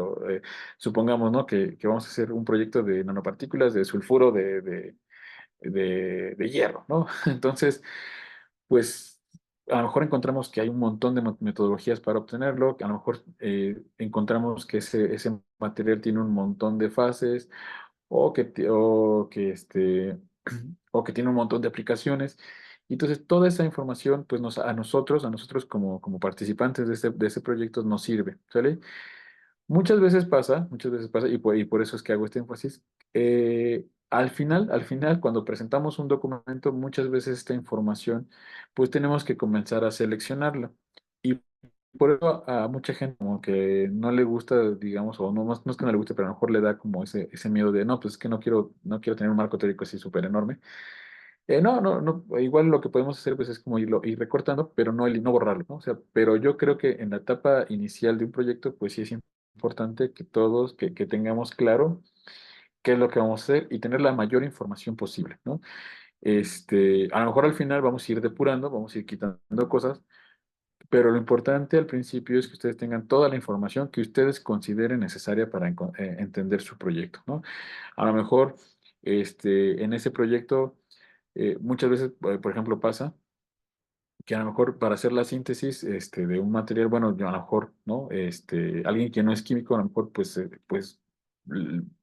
supongamos, ¿no? Que vamos a hacer un proyecto de nanopartículas de sulfuro de hierro, ¿no? Entonces, pues a lo mejor encontramos que hay un montón de metodologías para obtenerlo, que a lo mejor encontramos que ese material tiene un montón de fases o que tiene un montón de aplicaciones. Y entonces toda esa información, pues a nosotros como participantes de ese proyecto nos sirve, ¿sale? Muchas veces pasa, y por eso es que hago este énfasis. Al final, cuando presentamos un documento, muchas veces esta información, pues tenemos que comenzar a seleccionarla. Y por eso a mucha gente como que no le gusta, digamos, o no es que no le guste, pero a lo mejor le da como ese miedo de, no, pues es que no quiero tener un marco teórico así súper enorme. No, igual lo que podemos hacer pues es como ir recortando, pero no borrarlo, ¿no? O sea, pero yo creo que en la etapa inicial de un proyecto, pues sí es importante que todos, que tengamos claro qué es lo que vamos a hacer y tener la mayor información posible, ¿no? A lo mejor al final vamos a ir depurando, vamos a ir quitando cosas, pero lo importante al principio es que ustedes tengan toda la información que ustedes consideren necesaria para entender su proyecto, ¿no? A lo mejor, en ese proyecto, muchas veces, por ejemplo, pasa que a lo mejor para hacer la síntesis de un material, bueno, yo a lo mejor, ¿no? Alguien que no es químico, a lo mejor, pues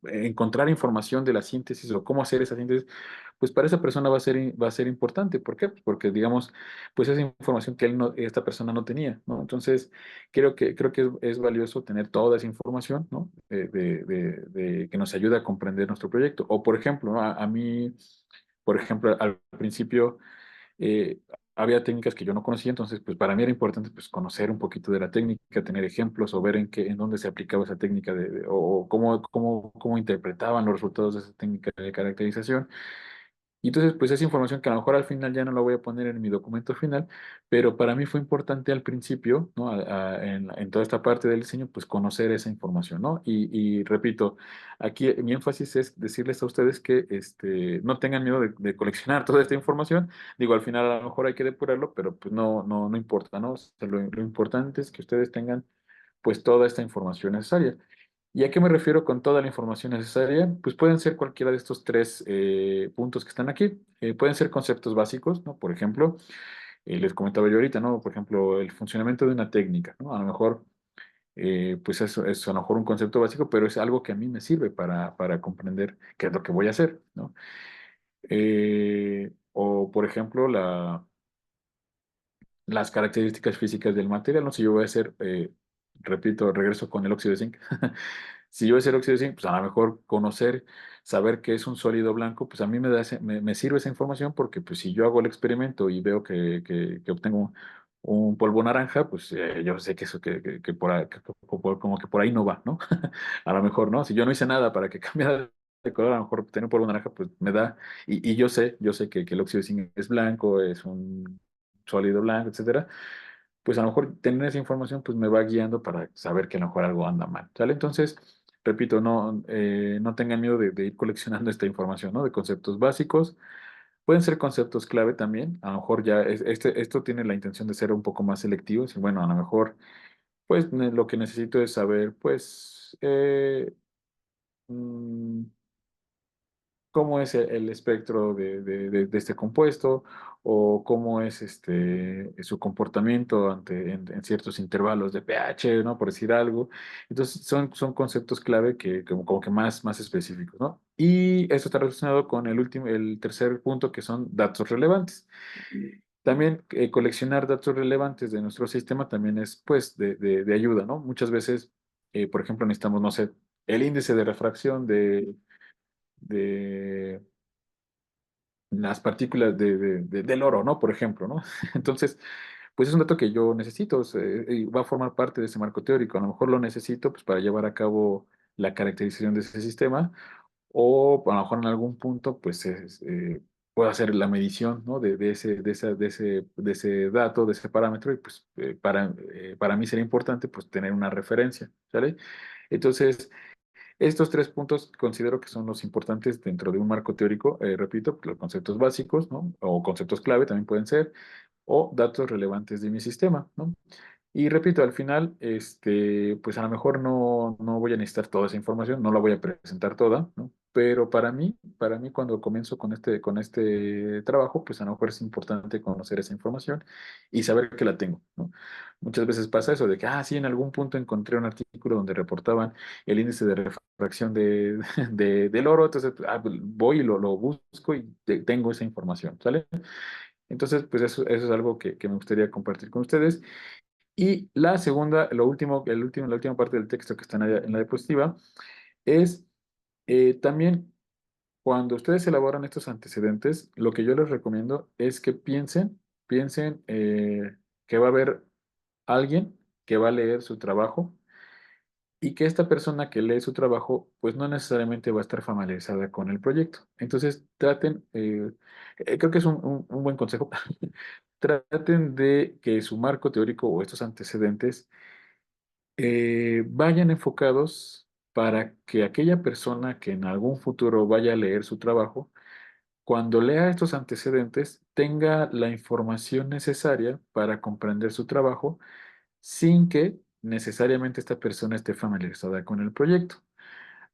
encontrar información de la síntesis o cómo hacer esa síntesis, pues para esa persona va a ser importante. ¿Por qué? Pues porque, digamos, pues esa información que esta persona no tenía, ¿no? Entonces, creo que es valioso tener toda esa información, ¿no? Que nos ayuda a comprender nuestro proyecto. O, por ejemplo, ¿no? A mí, por ejemplo, al principio eh, había técnicas que yo no conocía, entonces pues para mí era importante pues conocer un poquito de la técnica, tener ejemplos o ver en dónde se aplicaba esa técnica o cómo interpretaban los resultados de esa técnica de caracterización. Y entonces, pues esa información que a lo mejor al final ya no la voy a poner en mi documento final, pero para mí fue importante al principio, ¿no? En toda esta parte del diseño, pues conocer esa información, ¿no? Y repito, aquí mi énfasis es decirles a ustedes que no tengan miedo de coleccionar toda esta información. Digo, al final a lo mejor hay que depurarlo, pero pues no importa, ¿no? O sea, lo importante es que ustedes tengan pues toda esta información necesaria. ¿Y a qué me refiero con toda la información necesaria? Pues pueden ser cualquiera de estos tres puntos que están aquí. Pueden ser conceptos básicos, ¿no? Por ejemplo, les comentaba yo ahorita, ¿no? Por ejemplo, el funcionamiento de una técnica, ¿no? A lo mejor, pues eso es a lo mejor un concepto básico, pero es algo que a mí me sirve para comprender qué es lo que voy a hacer, ¿no? O, por ejemplo, las características físicas del material, no sé, yo voy a hacer, repito, regreso con el óxido de zinc. Si yo voy a hacer óxido de zinc, pues a lo mejor saber que es un sólido blanco, pues a mí me sirve esa información porque pues si yo hago el experimento y veo que obtengo un polvo naranja, pues yo sé que eso que como que por ahí no va, ¿no? A lo mejor, ¿no? Si yo no hice nada para que cambiara de color, a lo mejor tener un polvo naranja, pues me da, y yo sé que el óxido de zinc es blanco, es un sólido blanco, etcétera, pues a lo mejor tener esa información pues me va guiando para saber que a lo mejor algo anda mal, ¿sale? Entonces, repito, no tengan miedo de ir coleccionando esta información, ¿no? De conceptos básicos. Pueden ser conceptos clave también. A lo mejor ya esto tiene la intención de ser un poco más selectivo. Y bueno, a lo mejor, pues lo que necesito es saber, pues, mm, cómo es el espectro de este compuesto o cómo es su comportamiento en ciertos intervalos de pH, ¿no? Por decir algo. Entonces, son conceptos clave que como que más específicos, ¿no? Y eso está relacionado con el tercer punto, que son datos relevantes. También coleccionar datos relevantes de nuestro sistema también es, pues, de ayuda, ¿no? Muchas veces, por ejemplo, necesitamos, no sé, el índice de refracción de las partículas del oro, ¿no? Por ejemplo, ¿no? Entonces, pues es un dato que yo necesito, o sea, y va a formar parte de ese marco teórico. A lo mejor lo necesito pues, para llevar a cabo la caracterización de ese sistema, o a lo mejor en algún punto pues puedo hacer la medición, ¿no? de ese dato, de ese parámetro, y pues para mí sería importante pues tener una referencia, ¿sale? Entonces, estos tres puntos considero que son los importantes dentro de un marco teórico, repito, los conceptos básicos, ¿no? O conceptos clave también pueden ser, o datos relevantes de mi sistema, ¿no? Y repito, al final, pues a lo mejor no voy a necesitar toda esa información, no la voy a presentar toda, ¿no? Pero para mí cuando comienzo con este trabajo, pues a lo mejor es importante conocer esa información y saber que la tengo, ¿no? Muchas veces pasa eso de que, sí, en algún punto encontré un artículo donde reportaban el índice de refracción del oro, entonces pues, voy y lo busco y tengo esa información, ¿sale? Entonces, pues eso es algo que me gustaría compartir con ustedes. Y la segunda, la última parte del texto que está en la diapositiva es también cuando ustedes elaboran estos antecedentes, lo que yo les recomiendo es que piensen que va a haber alguien que va a leer su trabajo y que esta persona que lee su trabajo, pues no necesariamente va a estar familiarizada con el proyecto. Entonces, creo que es un buen consejo, traten de que su marco teórico o estos antecedentes vayan enfocados para que aquella persona que en algún futuro vaya a leer su trabajo, cuando lea estos antecedentes, tenga la información necesaria para comprender su trabajo sin que necesariamente esta persona esté familiarizada con el proyecto.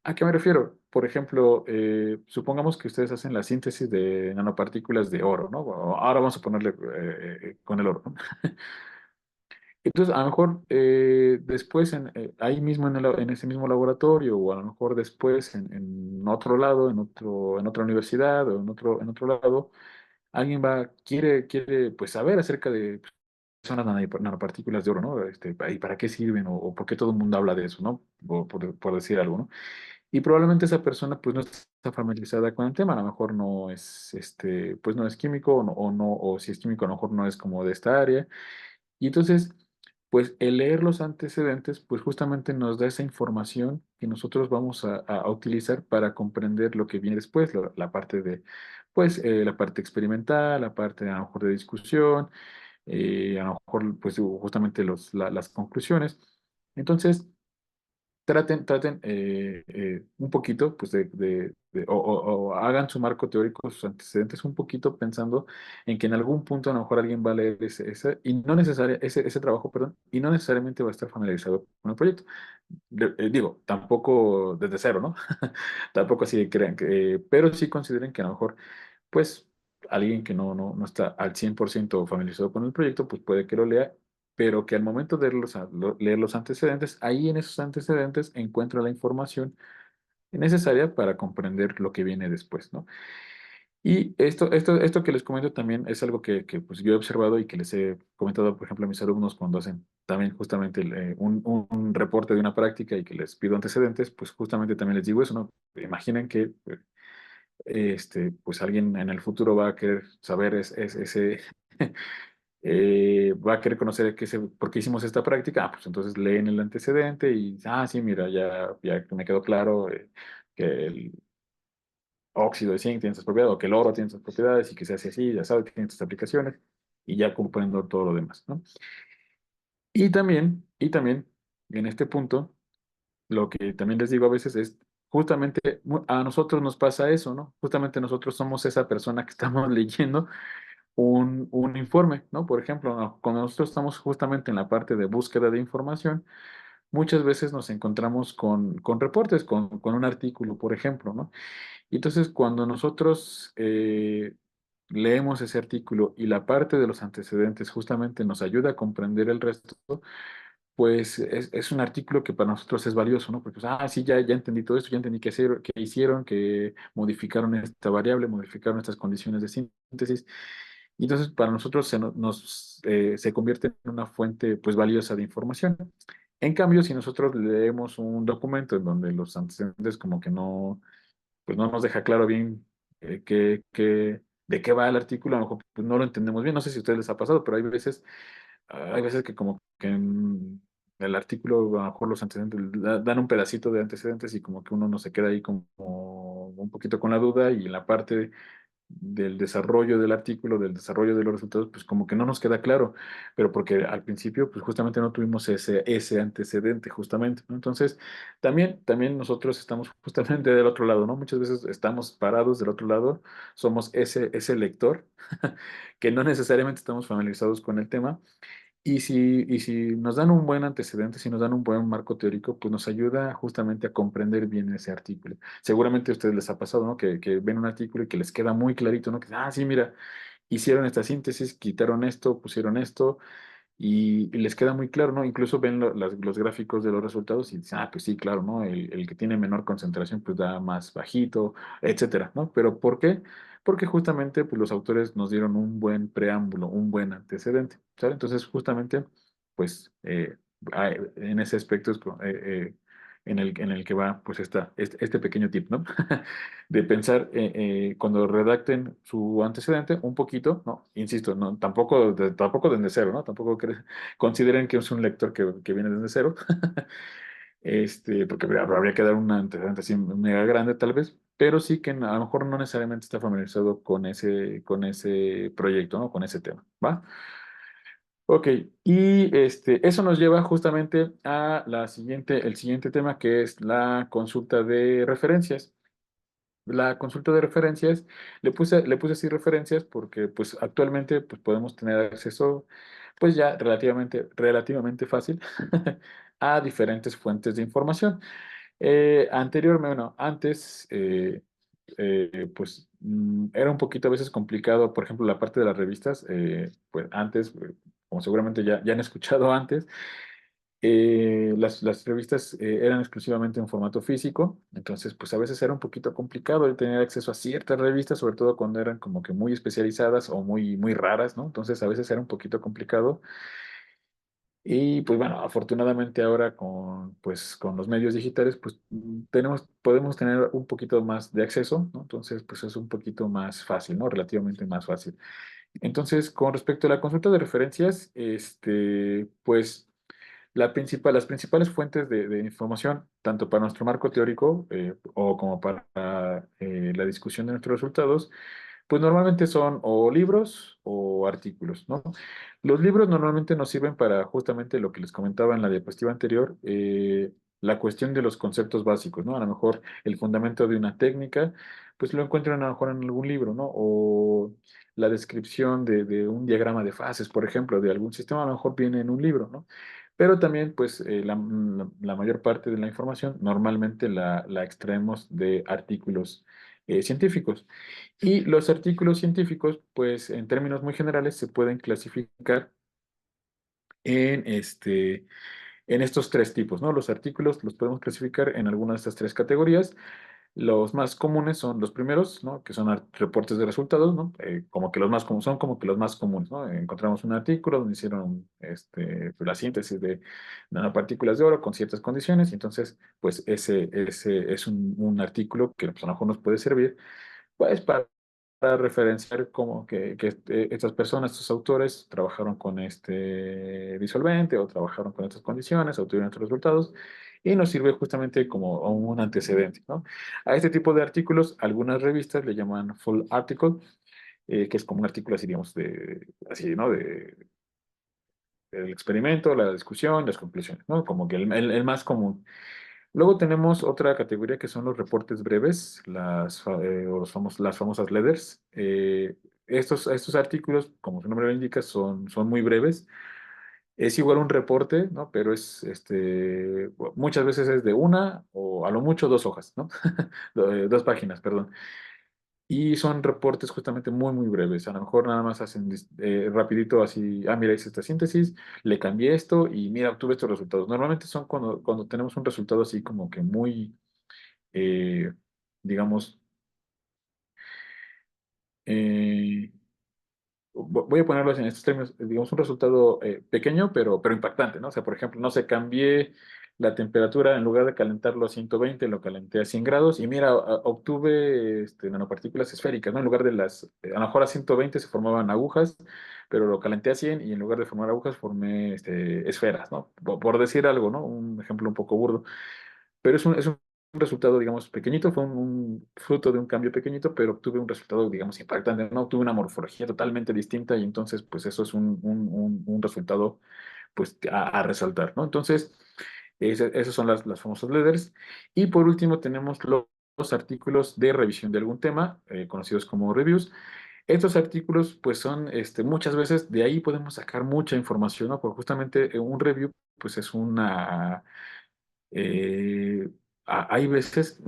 ¿A qué me refiero? Por ejemplo, supongamos que ustedes hacen la síntesis de nanopartículas de oro, ¿no? Bueno, ahora vamos a ponerle con el oro, ¿no? Entonces, a lo mejor después, ahí mismo en ese mismo laboratorio, o a lo mejor después en otro lado, en otra universidad, o en otro lado, alguien quiere pues, saber acerca de pues, son las nanopartículas de oro, ¿no? Y para qué sirven, o por qué todo el mundo habla de eso, ¿no? Por decir algo, ¿no? Y probablemente esa persona pues no está familiarizada con el tema, a lo mejor no es, pues no es químico, o si es químico, a lo mejor no es como de esta área. Y entonces, pues el leer los antecedentes, pues justamente nos da esa información que nosotros vamos a utilizar para comprender lo que viene después, la parte pues, la parte experimental, la parte a lo mejor de discusión, a lo mejor, pues, justamente las conclusiones. Entonces, traten un poquito, pues, o hagan su marco teórico, sus antecedentes un poquito pensando en que en algún punto a lo mejor alguien va a leer ese trabajo, perdón, y no necesariamente va a estar familiarizado con el proyecto. Digo, tampoco desde cero, ¿no? Tampoco así crean pero sí consideren que a lo mejor, pues, alguien que no está al 100% familiarizado con el proyecto, pues puede que lo lea, pero que al momento de leer los antecedentes, ahí en esos antecedentes encuentra la información necesaria para comprender lo que viene después, ¿no? Y esto que les comento también es algo que, pues, yo he observado y que les he comentado, por ejemplo, a mis alumnos cuando hacen también justamente un reporte de una práctica y que les pido antecedentes, pues justamente también les digo eso, ¿no? Imaginen que pues alguien en el futuro va a querer saber ese, va a querer conocer por qué hicimos esta práctica. Pues entonces leen el antecedente y, sí, mira, ya me quedó claro que el óxido de zinc tiene estas propiedades, o que el oro tiene estas propiedades, y que se hace así, ya sabes, tiene estas aplicaciones, y ya comprendo todo lo demás, ¿no? Y también, en este punto, lo que también les digo a veces es, justamente a nosotros nos pasa eso, ¿no? Justamente nosotros somos esa persona que estamos leyendo un informe, ¿no? Por ejemplo, cuando nosotros estamos justamente en la parte de búsqueda de información, muchas veces nos encontramos con reportes, con un artículo, por ejemplo, ¿no? Y entonces cuando nosotros leemos ese artículo y la parte de los antecedentes justamente nos ayuda a comprender el resto, pues es un artículo que para nosotros es valioso, ¿no? Porque, pues, sí, ya entendí todo esto, ya entendí qué hicieron, que modificaron esta variable, modificaron estas condiciones de síntesis. Y entonces para nosotros se convierte en una fuente, pues, valiosa de información. En cambio, si nosotros leemos un documento en donde los antecedentes como que no, pues no nos deja claro bien de qué va el artículo, a lo mejor pues, no lo entendemos bien, no sé si a ustedes les ha pasado, pero hay veces hay veces que como que en el artículo, a lo mejor los antecedentes dan un pedacito de antecedentes y como que uno no se queda ahí como un poquito con la duda y en la parte del desarrollo del artículo, del desarrollo de los resultados, pues como que no nos queda claro, pero porque al principio, pues justamente no tuvimos ese antecedente, justamente, ¿no? Entonces, también nosotros estamos justamente del otro lado, ¿no? Muchas veces estamos parados del otro lado, somos ese lector, que no necesariamente estamos familiarizados con el tema y si nos dan un buen antecedente, si nos dan un buen marco teórico, pues nos ayuda justamente a comprender bien ese artículo. Seguramente a ustedes les ha pasado, ¿no? Que ven un artículo y que les queda muy clarito, ¿no? Que, sí, mira, hicieron esta síntesis, quitaron esto, pusieron esto, y les queda muy claro, ¿no? Incluso ven los gráficos de los resultados y dicen, pues sí, claro, ¿no? El que tiene menor concentración, pues da más bajito, etcétera, ¿no? ¿Pero por qué? Porque justamente, pues los autores nos dieron un buen preámbulo, un buen antecedente, ¿sabes? Entonces, justamente, pues, en ese aspecto es en el que va, pues, este pequeño tip, ¿no? De pensar cuando redacten su antecedente un poquito, ¿no? Insisto, no, tampoco desde cero, ¿no? Tampoco consideren que es un lector que viene desde cero, porque habría que dar un antecedente así mega grande tal vez, pero sí que a lo mejor no necesariamente está familiarizado con ese proyecto, ¿no? Con ese tema, ¿va? Ok, y eso nos lleva justamente a el siguiente tema que es la consulta de referencias. La consulta de referencias, le puse así referencias porque pues actualmente pues podemos tener acceso pues ya relativamente fácil a diferentes fuentes de información. Anteriormente, bueno, antes pues era un poquito a veces complicado, por ejemplo, la parte de las revistas, pues antes, como seguramente ya han escuchado antes, las revistas eran exclusivamente en formato físico, entonces pues a veces era un poquito complicado el tener acceso a ciertas revistas, sobre todo cuando eran como que muy especializadas o muy, muy raras, ¿no? Entonces a veces era un poquito complicado. Y pues bueno, afortunadamente ahora con los medios digitales, pues podemos tener un poquito más de acceso, ¿no? Entonces pues es un poquito más fácil, ¿no? Relativamente más fácil. Entonces, con respecto a la consulta de referencias, pues las principales fuentes de información, tanto para nuestro marco teórico o como para la discusión de nuestros resultados, pues normalmente son o libros o artículos, ¿no? Los libros normalmente nos sirven para justamente lo que les comentaba en la diapositiva anterior, la cuestión de los conceptos básicos, ¿no? A lo mejor el fundamento de una técnica, pues lo encuentran a lo mejor en algún libro, ¿no? O la descripción de un diagrama de fases, por ejemplo, de algún sistema, a lo mejor viene en un libro, ¿no? Pero también, pues, la mayor parte de la información normalmente la extraemos de artículos científicos. Y los artículos científicos, pues en términos muy generales, se pueden clasificar en, en estos tres tipos, ¿no? Los artículos los podemos clasificar en alguna de estas tres categorías. Los más comunes son los primeros, ¿no? Que son reportes de resultados, ¿no? Como que los más comunes, son como que los más comunes, ¿no? Encontramos un artículo donde hicieron la síntesis de nanopartículas de oro con ciertas condiciones, y entonces, pues ese es un artículo que pues, a lo mejor nos puede servir, pues para referenciar como que estas personas, estos autores, trabajaron con este disolvente o trabajaron con estas condiciones, obtuvieron estos resultados, y nos sirve justamente como un antecedente, ¿no? A este tipo de artículos, algunas revistas le llaman full article, que es como un artículo así, digamos, así, ¿no? Del experimento, la discusión, las conclusiones, ¿no? Como que el más común. Luego tenemos otra categoría que son los reportes breves, las famosas letters. Estos artículos, como su nombre lo indica, son muy breves. Es igual un reporte, ¿no? Pero muchas veces es de una o a lo mucho dos hojas, ¿no? Dos páginas, perdón. Y son reportes justamente muy, muy breves. A lo mejor nada más hacen rapidito así, mira, hice esta síntesis, le cambié esto y mira, obtuve estos resultados. Normalmente son cuando tenemos un resultado así como que muy, eh, digamos, eh, voy a ponerlo en estos términos, digamos, un resultado pequeño, pero impactante, ¿no? O sea, por ejemplo, no sé, cambié la temperatura, en lugar de calentarlo a 120 lo calenté a 100 grados y mira, obtuve nanopartículas esféricas, ¿no? En lugar de a lo mejor a 120 se formaban agujas, pero lo calenté a 100 y en lugar de formar agujas formé esferas, ¿no? Por decir algo, ¿no? Un ejemplo un poco burdo. Pero es un resultado, digamos, pequeñito, fue un fruto de un cambio pequeñito, pero obtuve un resultado, digamos, impactante, ¿no? Obtuve una morfología totalmente distinta y entonces, pues eso es un resultado, pues, a resaltar, ¿no? Entonces, esas son las famosas leaders. Y por último, tenemos los artículos de revisión de algún tema, conocidos como reviews. Estos artículos, pues son, muchas veces de ahí podemos sacar mucha información, ¿no? Porque justamente un review, pues es eh, hay veces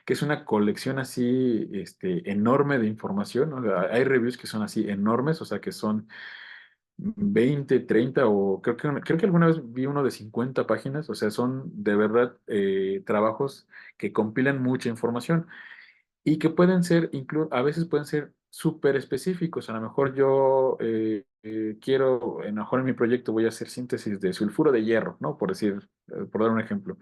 que es una colección así, enorme de información, ¿no? Hay reviews que son así enormes, o sea, que son 20 30 o creo que alguna vez vi uno de 50 páginas, o sea, son de verdad trabajos que compilan mucha información y que pueden ser, a veces pueden ser súper específicos. A lo mejor yo quiero, a lo mejor en mi proyecto voy a hacer síntesis de sulfuro de hierro, ¿no? Por decir, por dar un ejemplo.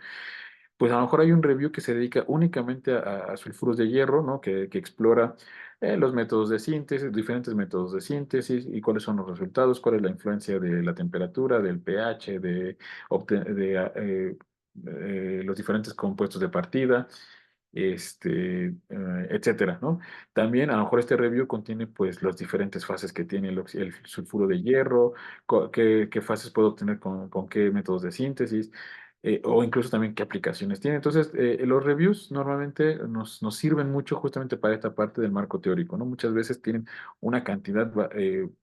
Pues a lo mejor hay un review que se dedica únicamente a sulfuros de hierro, ¿no? Que explora los métodos de síntesis, diferentes métodos de síntesis y cuáles son los resultados, cuál es la influencia de la temperatura, del pH, de los diferentes compuestos de partida, etcétera, ¿no? También a lo mejor este review contiene pues las diferentes fases que tiene el sulfuro de hierro, qué fases puedo obtener con qué métodos de síntesis o incluso también qué aplicaciones tiene. Entonces, los reviews normalmente nos sirven mucho justamente para esta parte del marco teórico, ¿no? Muchas veces tienen una cantidad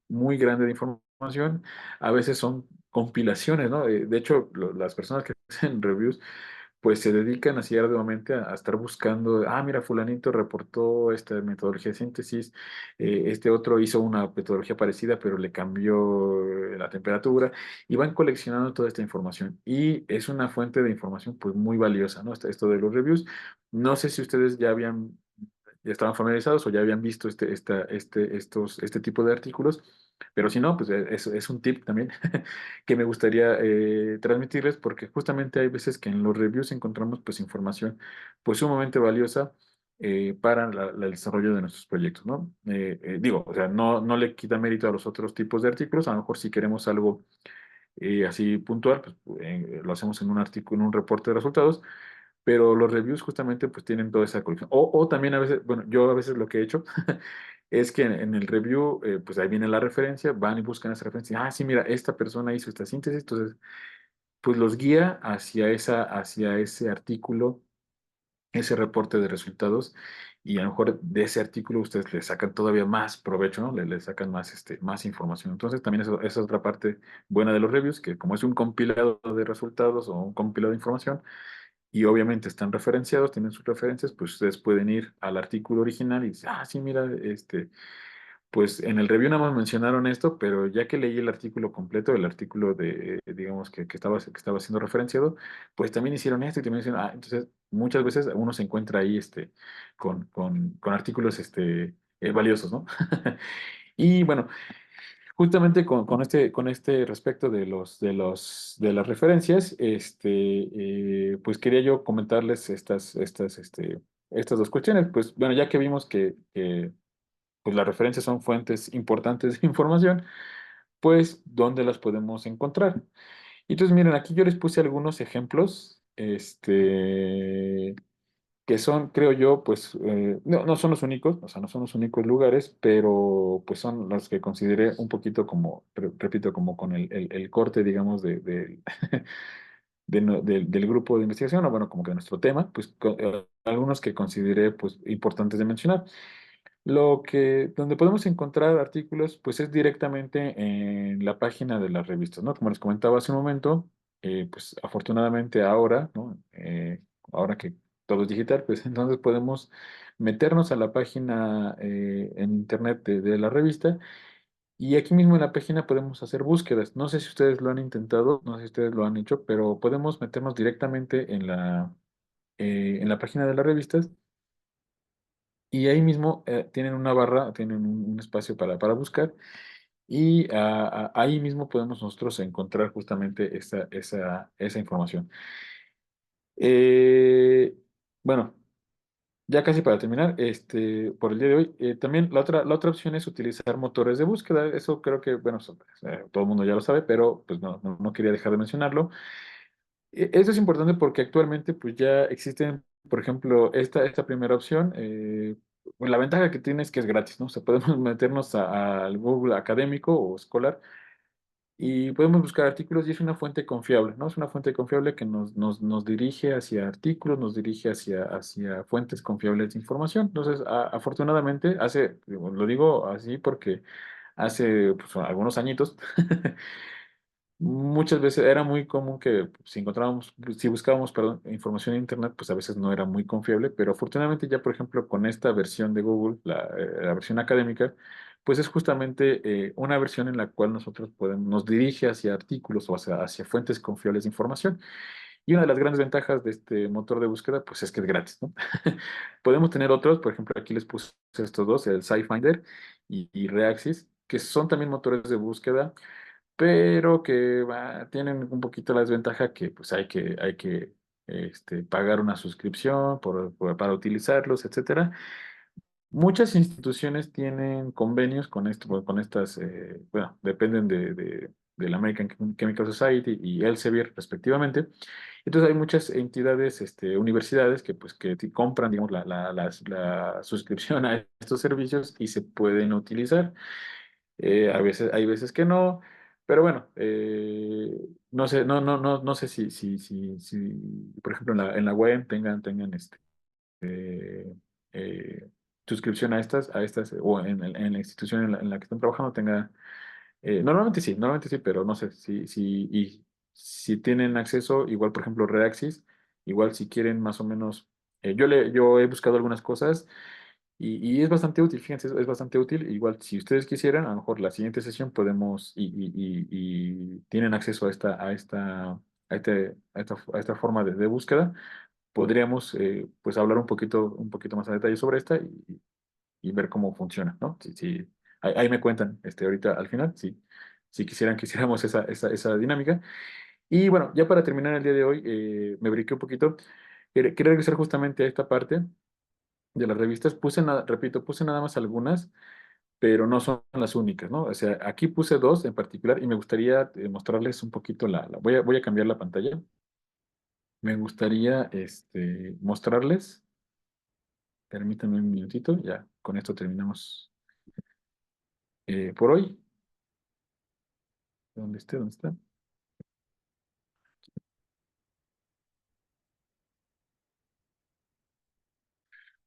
muy grande de información, a veces son compilaciones, ¿no? De hecho, las personas que hacen reviews pues se dedican así arduamente a estar buscando, mira, fulanito reportó esta metodología de síntesis, este otro hizo una metodología parecida, pero le cambió la temperatura, y van coleccionando toda esta información. Y es una fuente de información pues muy valiosa, ¿no? Esto de los reviews. No sé si ustedes ya estaban familiarizados o ya habían visto este tipo de artículos, pero si no, pues es un tip también que me gustaría transmitirles porque justamente hay veces que en los reviews encontramos pues información pues sumamente valiosa para el desarrollo de nuestros proyectos, ¿no? Digo, o sea, no le quita mérito a los otros tipos de artículos, a lo mejor si queremos algo así puntual, pues lo hacemos en un artículo, en un reporte de resultados, pero los reviews justamente pues tienen toda esa colección. O también a veces, bueno, yo a veces lo que he hecho es que en el review, pues ahí viene la referencia, van y buscan esa referencia. Sí, mira, esta persona hizo esta síntesis, entonces, pues los guía hacia ese artículo, ese reporte de resultados, y a lo mejor de ese artículo ustedes le sacan todavía más provecho, ¿no? Le sacan más información. Entonces, también esa es otra parte buena de los reviews, que como es un compilado de resultados o un compilado de información, y obviamente están referenciados, tienen sus referencias, pues ustedes pueden ir al artículo original y decir, sí, mira, pues en el review nada más mencionaron esto, pero ya que leí el artículo completo, el artículo digamos, que estaba siendo referenciado, pues también hicieron esto y también hicieron, entonces muchas veces uno se encuentra ahí, con artículos, valiosos, ¿no? Y bueno, justamente con este respecto de las referencias, pues quería yo comentarles estas dos cuestiones. Pues bueno, ya que vimos que pues las referencias son fuentes importantes de información, pues ¿dónde las podemos encontrar? Y entonces miren, aquí yo les puse algunos ejemplos, que son, creo yo, pues, no son los únicos, o sea, no son los únicos lugares, pero pues son los que consideré un poquito como, repito, como con el corte, digamos, del grupo de investigación, o bueno, como que nuestro tema, pues algunos que consideré pues importantes de mencionar. Donde podemos encontrar artículos, pues es directamente en la página de las revistas, ¿no? Como les comentaba hace un momento, pues afortunadamente ahora, ¿no? Ahora que todo es digital, pues entonces podemos meternos a la página en internet de la revista y aquí mismo en la página podemos hacer búsquedas. No sé si ustedes lo han intentado, no sé si ustedes lo han hecho, pero podemos meternos directamente en la página de las revistas y ahí mismo tienen una barra, tienen un espacio para buscar y ahí mismo podemos nosotros encontrar justamente esa información. Eh, bueno. Ya casi para terminar, por el día de hoy, también la otra opción es utilizar motores de búsqueda. Eso creo que, bueno, todo el mundo ya lo sabe, pero pues no quería dejar de mencionarlo. Eso es importante porque actualmente pues ya existen, por ejemplo, esta primera opción. Pues, la ventaja que tiene es que es gratis, ¿no? O sea, podemos meternos al Google académico o escolar y podemos buscar artículos y es una fuente confiable, ¿no? Es una fuente confiable que nos dirige hacia artículos, nos dirige hacia fuentes confiables de información. Entonces, afortunadamente, lo digo así porque hace pues, algunos añitos, muchas veces era muy común que si buscábamos, perdón, información en Internet, pues a veces no era muy confiable, pero afortunadamente ya, por ejemplo, con esta versión de Google, la versión académica, pues es justamente una versión en la cual nos dirige hacia artículos o hacia fuentes confiables de información. Y una de las grandes ventajas de este motor de búsqueda, pues es que es gratis, ¿no? Podemos tener otros, por ejemplo, aquí les puse estos dos, el SciFinder y Reaxys, que son también motores de búsqueda pero que tienen un poquito la desventaja que pues hay que pagar una suscripción para utilizarlos, etcétera. Muchas instituciones tienen convenios con con estas, bueno, dependen de la American Chemical Society y Elsevier respectivamente. Entonces hay muchas entidades, universidades que pues que compran, digamos, la suscripción a estos servicios y se pueden utilizar. Hay veces que no, pero bueno, no sé, no sé si, por ejemplo, en la web tengan eh, eh, suscripción a estas, o en la institución en la que están trabajando normalmente sí, pero no sé si tienen acceso, igual, por ejemplo, Reaxis, igual si quieren más o menos, yo he buscado algunas cosas. Y es bastante útil, fíjense, es bastante útil. Igual, si ustedes quisieran, a lo mejor la siguiente sesión podemos y tienen acceso a esta forma de búsqueda, podríamos pues hablar un poquito más a detalle sobre esta y ver cómo funciona, ¿no? Ahí me cuentan ahorita al final, si quisiéramos esa dinámica. Y bueno, ya para terminar el día de hoy, me brinqué un poquito. Quería regresar justamente a esta parte de las revistas. Repito, puse nada más algunas pero no son las únicas, ¿no? O sea, aquí puse dos en particular y me gustaría mostrarles un poquito voy a cambiar la pantalla. Me gustaría mostrarles, permítanme un minutito, ya con esto terminamos por hoy. ¿Dónde esté? ¿Dónde está?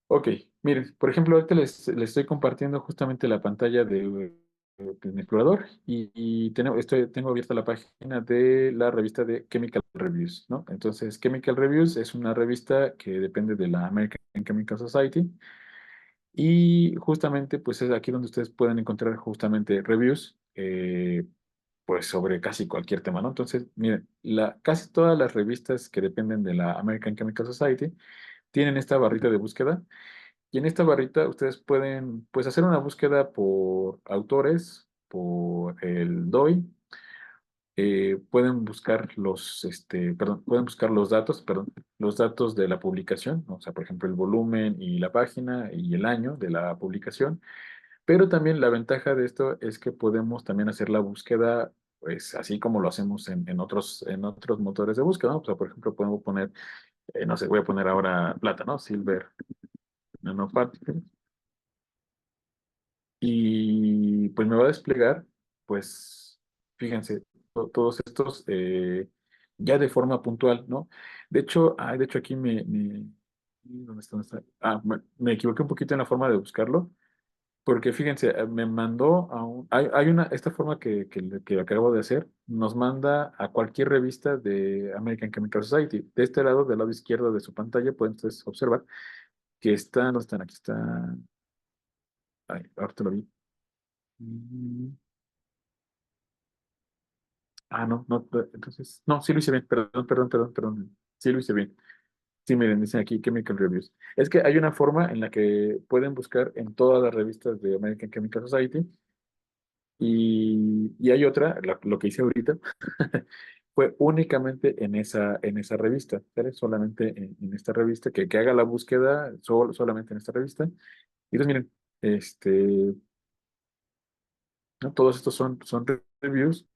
Ok, miren, por ejemplo, ahorita les estoy compartiendo justamente la pantalla de mi explorador y tengo abierta la página de la revista de Chemical Reviews, ¿no? Entonces, Chemical Reviews es una revista que depende de la American Chemical Society y justamente pues es aquí donde ustedes pueden encontrar justamente reviews pues sobre casi cualquier tema, ¿no? Entonces, miren, casi todas las revistas que dependen de la American Chemical Society tienen esta barrita de búsqueda y en esta barrita ustedes pueden pues hacer una búsqueda por autores, por el DOI, pueden buscar los datos de la publicación, ¿no? O sea, por ejemplo, el volumen y la página y el año de la publicación, pero también la ventaja de esto es que podemos también hacer la búsqueda, pues así como lo hacemos en otros motores de búsqueda, ¿no? O sea, por ejemplo, podemos poner, no sé, voy a poner ahora plata, ¿no? Silver nanoparticles. Y pues me va a desplegar, pues, fíjense, todos estos ya de forma puntual, ¿no? De hecho aquí ¿dónde está? ¿Dónde está? Me equivoqué un poquito en la forma de buscarlo, porque fíjense, me mandó esta forma que acabo de hacer, nos manda a cualquier revista de American Chemical Society. De este lado, del lado izquierdo de su pantalla, pueden ustedes observar que ¿dónde están? Aquí está, ay, ahorita lo vi. Mm, no, no, entonces, no, sí lo hice bien, perdón, perdón, perdón, perdón, sí lo hice bien. Sí, miren, dicen aquí Chemical Reviews. Es que hay una forma en la que pueden buscar en todas las revistas de American Chemical Society y hay otra, lo que hice ahorita, fue únicamente en esa revista, ¿sale? Solamente en esta revista, que haga la búsqueda solamente en esta revista. Y entonces, miren, este, ¿no? Todos estos son reviews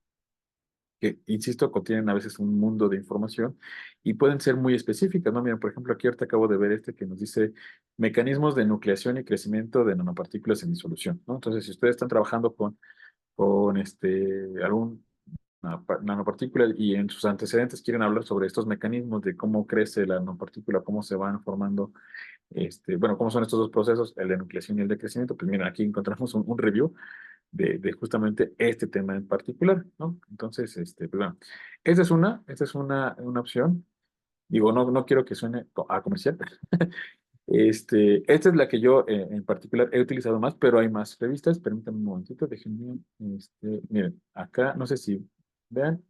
que, insisto, contienen a veces un mundo de información y pueden ser muy específicas, ¿no? Miren, por ejemplo, aquí ahorita acabo de ver este que nos dice mecanismos de nucleación y crecimiento de nanopartículas en disolución, ¿no? Entonces, si ustedes están trabajando con algún nanopartícula y en sus antecedentes quieren hablar sobre estos mecanismos de cómo crece la nanopartícula, cómo se van formando, bueno, cómo son estos dos procesos, el de nucleación y el de crecimiento, pues miren, aquí encontramos un review de justamente este tema en particular, ¿no? Entonces, pues bueno, esta es una opción. Digo, no quiero que suene a comercial. Esta es la que yo en particular he utilizado más, pero hay más revistas. Permítanme un momentito, déjenme, miren, acá, no sé si vean,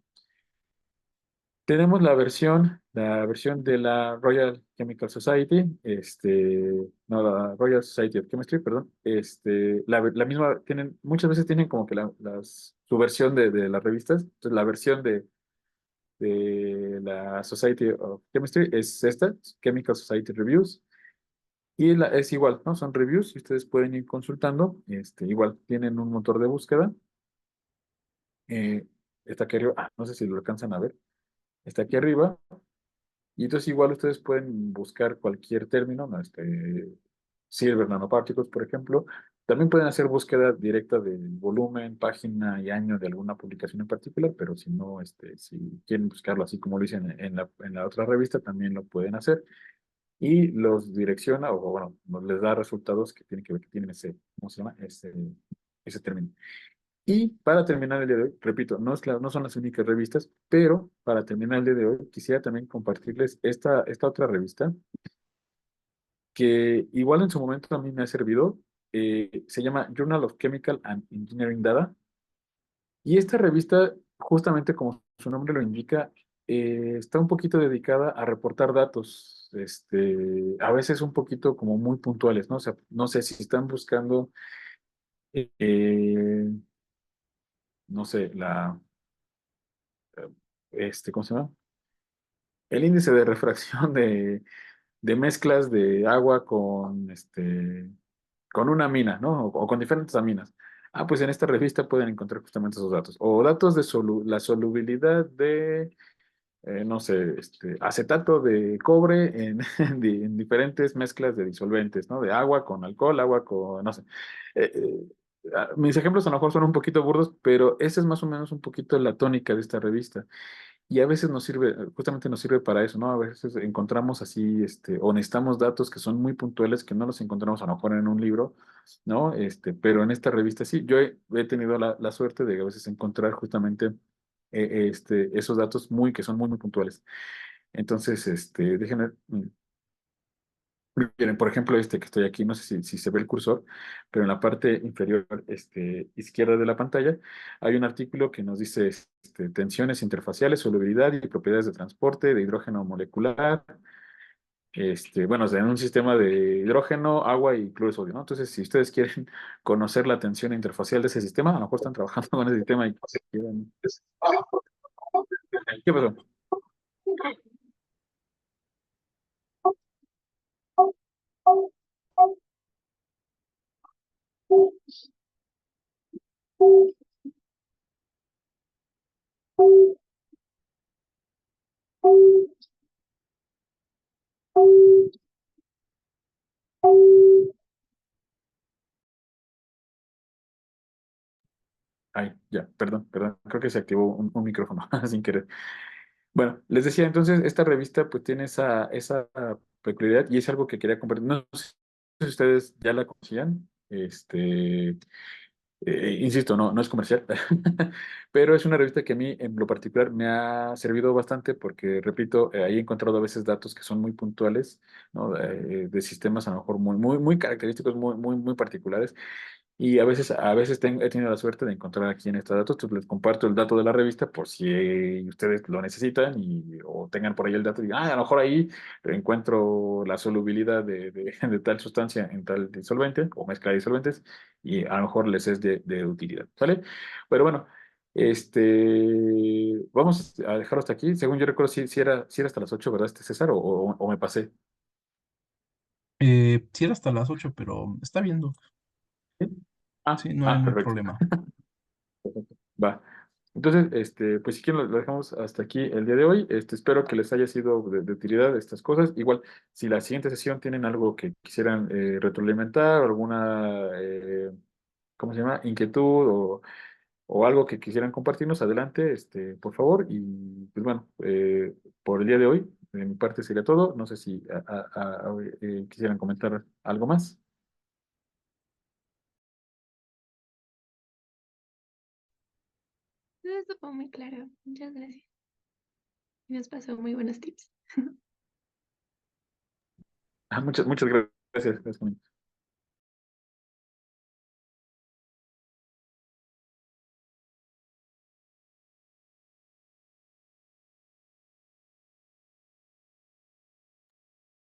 tenemos la versión de la Royal Chemical Society, no, la Royal Society of Chemistry, perdón, la misma, muchas veces tienen como que su versión de las revistas, entonces la versión de la Society of Chemistry es esta, Chemical Society Reviews, y es igual, ¿no? Son reviews y ustedes pueden ir consultando, igual tienen un motor de búsqueda, está aquí arriba, no sé si lo alcanzan a ver, está aquí arriba. Y entonces igual ustedes pueden buscar cualquier término, ¿no? Silver nanoparticles, por ejemplo. También pueden hacer búsqueda directa del volumen, página y año de alguna publicación en particular, pero si no, si quieren buscarlo así como lo dicen en la otra revista, también lo pueden hacer. Y los direcciona, o bueno, les da resultados que tienen que ver, que tienen ese, ¿cómo se llama? Ese término. Y para terminar el día de hoy, repito, no son las únicas revistas, pero para terminar el día de hoy, quisiera también compartirles esta otra revista, que igual en su momento a mí me ha servido, se llama Journal of Chemical and Engineering Data, y esta revista, justamente como su nombre lo indica, está un poquito dedicada a reportar datos, a veces un poquito como muy puntuales, ¿no? O sea, no sé si están buscando, eh, no sé, ¿cómo se llama? El índice de refracción de mezclas de agua con una amina, ¿no? O con diferentes aminas. Pues en esta revista pueden encontrar justamente esos datos. O datos de la solubilidad de, no sé, acetato de cobre en diferentes mezclas de disolventes, ¿no? De agua con alcohol, agua con, no sé. Mis ejemplos a lo mejor son un poquito burdos, pero esa es más o menos un poquito la tónica de esta revista. Y a veces nos sirve, justamente nos sirve para eso, ¿no? A veces encontramos así, o necesitamos datos que son muy puntuales, que no los encontramos a lo mejor en un libro, ¿no? Pero en esta revista sí, yo he tenido la suerte de a veces encontrar justamente esos datos que son muy puntuales. Entonces, déjenme, miren, por ejemplo, que estoy aquí, no sé si se ve el cursor, pero en la parte inferior, izquierda de la pantalla, hay un artículo que nos dice, tensiones interfaciales, solubilidad y propiedades de transporte de hidrógeno molecular, bueno, o sea, en un sistema de hidrógeno, agua y cloruro de sodio, ¿no? Entonces, si ustedes quieren conocer la tensión interfacial de ese sistema, a lo mejor están trabajando con ese sistema y quieren... ¿Qué pasó? Ay, ya, perdón, creo que se activó un micrófono sin querer. Bueno, les decía entonces, esta revista pues tiene esa peculiaridad y es algo que quería compartir. No sé si ustedes ya la conocían, insisto, no es comercial, pero es una revista que a mí en lo particular me ha servido bastante porque, repito, ahí he encontrado a veces datos que son muy puntuales, ¿no? De sistemas a lo mejor muy característicos, muy particulares. Y a veces he tenido la suerte de encontrar aquí en estos datos, entonces les comparto el dato de la revista por si ustedes lo necesitan o tengan por ahí el dato y digan, a lo mejor ahí encuentro la solubilidad de tal sustancia en tal disolvente o mezcla de disolventes y a lo mejor les es de utilidad, ¿sale? Pero bueno, Vamos a dejarlo hasta aquí. Según yo recuerdo, si era hasta las 8, ¿verdad, César? ¿O me pasé? Sí era hasta las 8, pero está bien, Doc. ¿Sí? Sí, no hay Perfecto. problema. Va. Entonces, pues si quieren lo dejamos hasta aquí el día de hoy. Espero que les haya sido de utilidad estas cosas. Igual, si la siguiente sesión tienen algo que quisieran retroalimentar o alguna, ¿cómo se llama? Inquietud o algo que quisieran compartirnos, adelante, por favor. Y pues bueno, por el día de hoy, de mi parte sería todo. No sé si quisieran comentar algo más. Eso fue muy claro. Muchas gracias. Nos pasó muy buenos tips. Muchas gracias.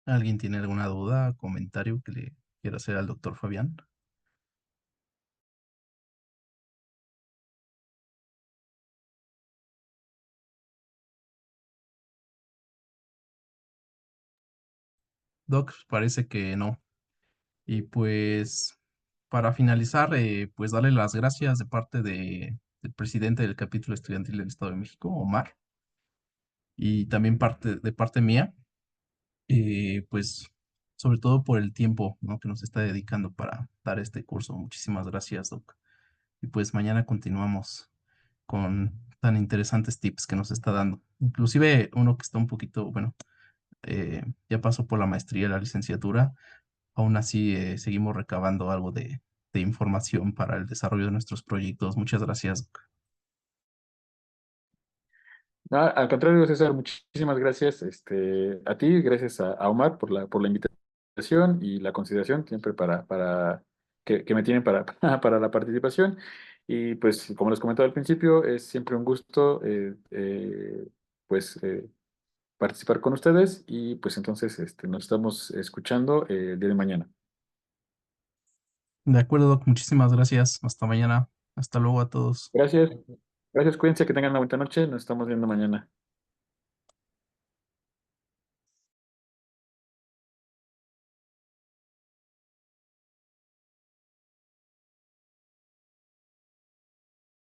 ¿Alguien tiene alguna duda, comentario que le quiera hacer al doctor Fabián? Doc, parece que no. Y pues, para finalizar, pues darle las gracias de parte del presidente del capítulo estudiantil del Estado de México, Omar, y también de parte mía, pues sobre todo por el tiempo, ¿no?, que nos está dedicando para dar este curso. Muchísimas gracias, Doc. Y pues mañana continuamos con tan interesantes tips que nos está dando. Inclusive uno que está un poquito, bueno, ya pasó por la maestría y la licenciatura. Aún así, seguimos recabando algo de información para el desarrollo de nuestros proyectos. Muchas gracias. Al contrario, César, muchísimas gracias a ti, gracias a Omar por la invitación y la consideración siempre que me tienen para la participación. Y pues, como les comentaba al principio, es siempre un gusto pues participar con ustedes y pues entonces nos estamos escuchando el día de mañana. De acuerdo, Doc. Muchísimas gracias. Hasta mañana. Hasta luego a todos. Gracias, gracias, cuídense, que tengan una buena noche, nos estamos viendo mañana.